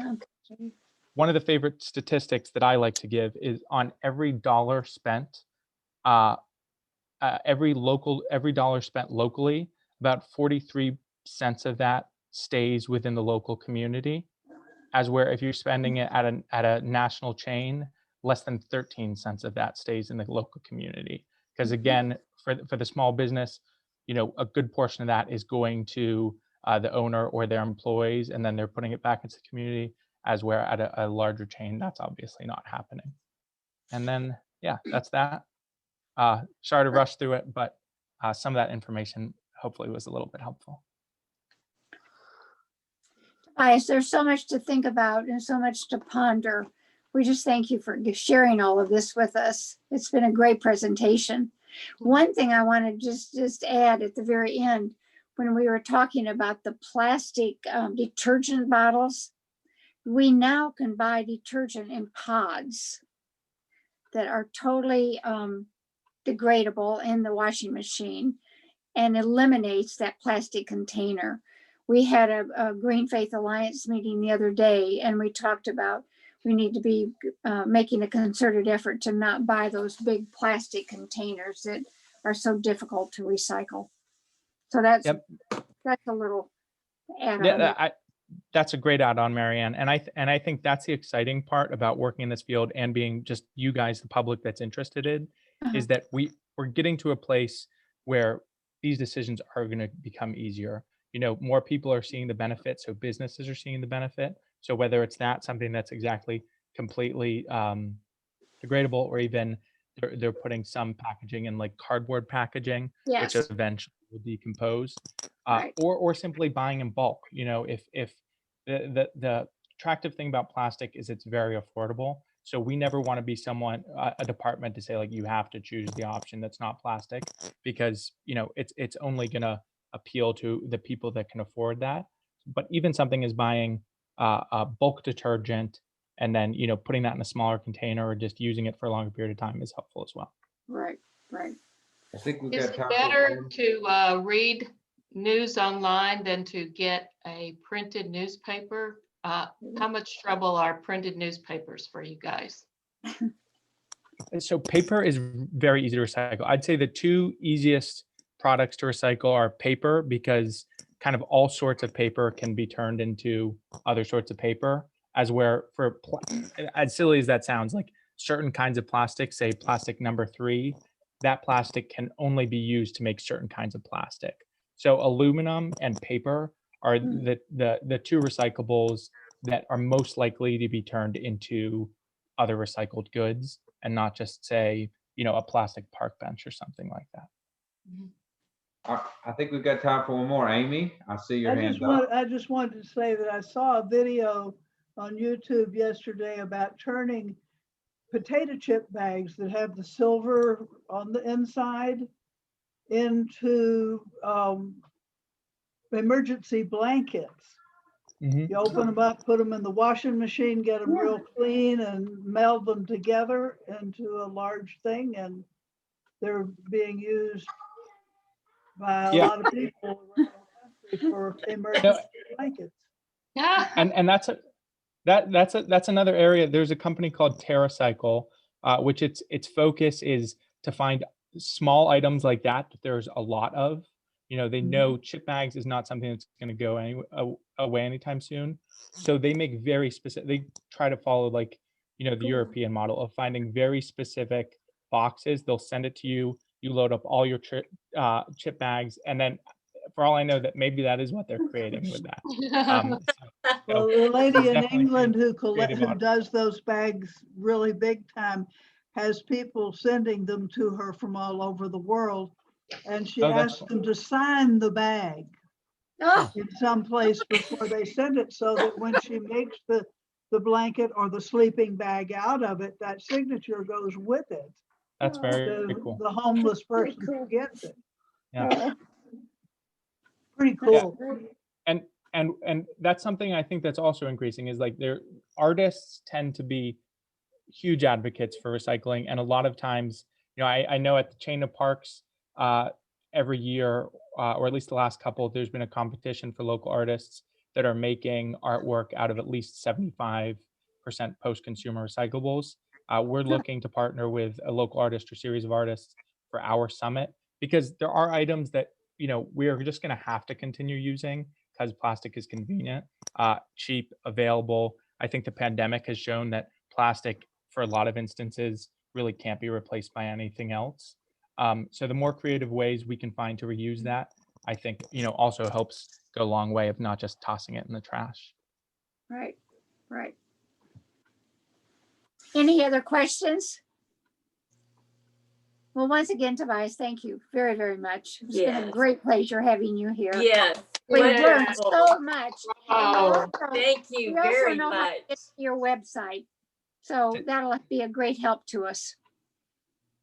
[SPEAKER 2] One of the favorite statistics that I like to give is on every dollar spent, every dollar spent locally, about 43 cents of that stays within the local community, as where if you're spending it at a national chain, less than 13 cents of that stays in the local community. Because again, for the small business, a good portion of that is going to the owner or their employees, and then they're putting it back into the community, as where at a larger chain, that's obviously not happening. And then, yeah, that's that. Sorry to rush through it, but some of that information hopefully was a little bit helpful.
[SPEAKER 1] There's so much to think about and so much to ponder. We just thank you for sharing all of this with us. It's been a great presentation. One thing I want to just add at the very end, when we were talking about the plastic detergent bottles, we now can buy detergent in pods that are totally degradable in the washing machine and eliminates that plastic container. We had a Green Faith Alliance meeting the other day, and we talked about we need to be making a concerted effort to not buy those big plastic containers that are so difficult to recycle. So that's a little add-on.
[SPEAKER 2] Yeah, that's a great add-on, Marianne. And I think that's the exciting part about working in this field and being just you guys, the public that's interested in, is that we're getting to a place where these decisions are going to become easier. More people are seeing the benefit, so businesses are seeing the benefit. So whether it's something that's exactly completely degradable, or even they're putting some packaging in like cardboard packaging, which eventually will decompose, or simply buying in bulk. If the attractive thing about plastic is it's very affordable. So we never want to be a department to say like you have to choose the option that's not plastic, because it's only gonna appeal to the people that can afford that. But even something as buying a bulk detergent and then putting that in a smaller container or just using it for a longer period of time is helpful as well.
[SPEAKER 1] Right.
[SPEAKER 3] I think we've
[SPEAKER 4] Is
[SPEAKER 3] got
[SPEAKER 4] it
[SPEAKER 3] time
[SPEAKER 4] better to read news online than to get a printed newspaper? How much trouble are printed newspapers for you guys?
[SPEAKER 2] So paper is very easy to recycle. I'd say the two easiest products to recycle are paper, because kind of all sorts of paper can be turned into other sorts of paper, as where as silly as that sounds, like certain kinds of plastic, say plastic number 3, that plastic can only be used to make certain kinds of plastic. So aluminum and paper are the two recyclables that are most likely to be turned into other recycled goods, and not just say, a plastic park bench or something like that.
[SPEAKER 3] I think we've got time for one more. Amy, I see your hand up.
[SPEAKER 9] I just wanted to say that I saw a video on YouTube yesterday about turning potato chip bags that have the silver on the inside into emergency blankets. You open them up, put them in the washing machine, get them real clean, and meld them together into a large thing, and they're being used by a lot of people around the country for emergency blankets.
[SPEAKER 2] And that's another area. There's a company called TerraCycle, which its focus is to find small items like that there's a lot of. They know chip bags is not something that's going to go away anytime soon. So they make very specific, they try to follow like, the European model of finding very specific boxes. They'll send it to you. You load up all your chip bags, and then for all I know, that maybe that is what they're creating with that.
[SPEAKER 9] Well, the lady in
[SPEAKER 2] definitely
[SPEAKER 9] England who
[SPEAKER 2] creative
[SPEAKER 9] who
[SPEAKER 2] audit.
[SPEAKER 9] does those bags really big time has people sending them to her from all over the world. And she
[SPEAKER 2] Oh, that's
[SPEAKER 9] asked them to sign the bag
[SPEAKER 1] Oh,
[SPEAKER 9] in some place before they send it, so that when she makes the blanket or the sleeping bag out of it, that signature goes with it.
[SPEAKER 2] That's very
[SPEAKER 9] The,
[SPEAKER 2] cool.
[SPEAKER 9] the homeless
[SPEAKER 1] Very
[SPEAKER 9] person
[SPEAKER 1] cool.
[SPEAKER 9] who gets it.
[SPEAKER 2] Yeah.
[SPEAKER 9] Pretty cool.
[SPEAKER 2] And that's something I think that's also increasing is like artists tend to be huge advocates for recycling, and a lot of times, I know at the chain of parks every year, or at least the last couple, there's been a competition for local artists that are making artwork out of at least 75% post-consumer recyclables. We're looking to partner with a local artist or series of artists for our summit, because there are items that we are just going to have to continue using because plastic is convenient, cheap, available. I think the pandemic has shown that plastic, for a lot of instances, really can't be replaced by anything else. So the more creative ways we can find to reuse that, I think, also helps go a long way of not just tossing it in the trash.
[SPEAKER 1] right, right. Any other questions? Well, once again, Tobias, thank you very, very much. It's been a
[SPEAKER 10] Yes.
[SPEAKER 1] great pleasure having you here.
[SPEAKER 10] Yes.
[SPEAKER 1] We've learned
[SPEAKER 10] Wonderful.
[SPEAKER 1] so much. And
[SPEAKER 4] Oh,
[SPEAKER 10] Thank you
[SPEAKER 1] we also
[SPEAKER 10] very
[SPEAKER 1] know how to get
[SPEAKER 10] much.
[SPEAKER 1] to your website. So that'll be a great help to us.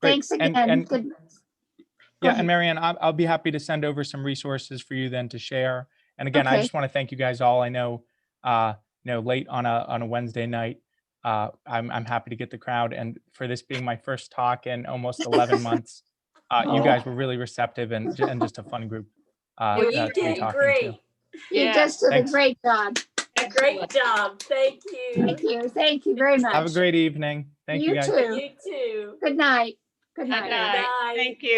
[SPEAKER 2] Great.
[SPEAKER 1] Thanks again.
[SPEAKER 2] And
[SPEAKER 1] Good.
[SPEAKER 2] yeah,
[SPEAKER 1] ahead.
[SPEAKER 2] and Marianne, I'll be happy to send over some resources for you then to share. And again, I
[SPEAKER 1] Okay.
[SPEAKER 2] just want to thank you guys all. I know, late on a Wednesday night, I'm happy to get the crowd. And for this being my first talk in almost 11 months, you guys were really receptive and just a fun group
[SPEAKER 10] Well, you
[SPEAKER 2] to be
[SPEAKER 10] did
[SPEAKER 2] talking
[SPEAKER 10] great.
[SPEAKER 2] to.
[SPEAKER 1] You
[SPEAKER 4] Yeah.
[SPEAKER 1] just did
[SPEAKER 2] Thanks.
[SPEAKER 1] a great job.
[SPEAKER 10] Great job. Thank you.
[SPEAKER 1] Thank you. Thank you very much.
[SPEAKER 2] Have a great evening. Thank you guys.
[SPEAKER 1] too.
[SPEAKER 10] You too.
[SPEAKER 1] Good night. Good
[SPEAKER 4] Good
[SPEAKER 1] night.
[SPEAKER 4] night.
[SPEAKER 10] Bye.
[SPEAKER 4] Thank you.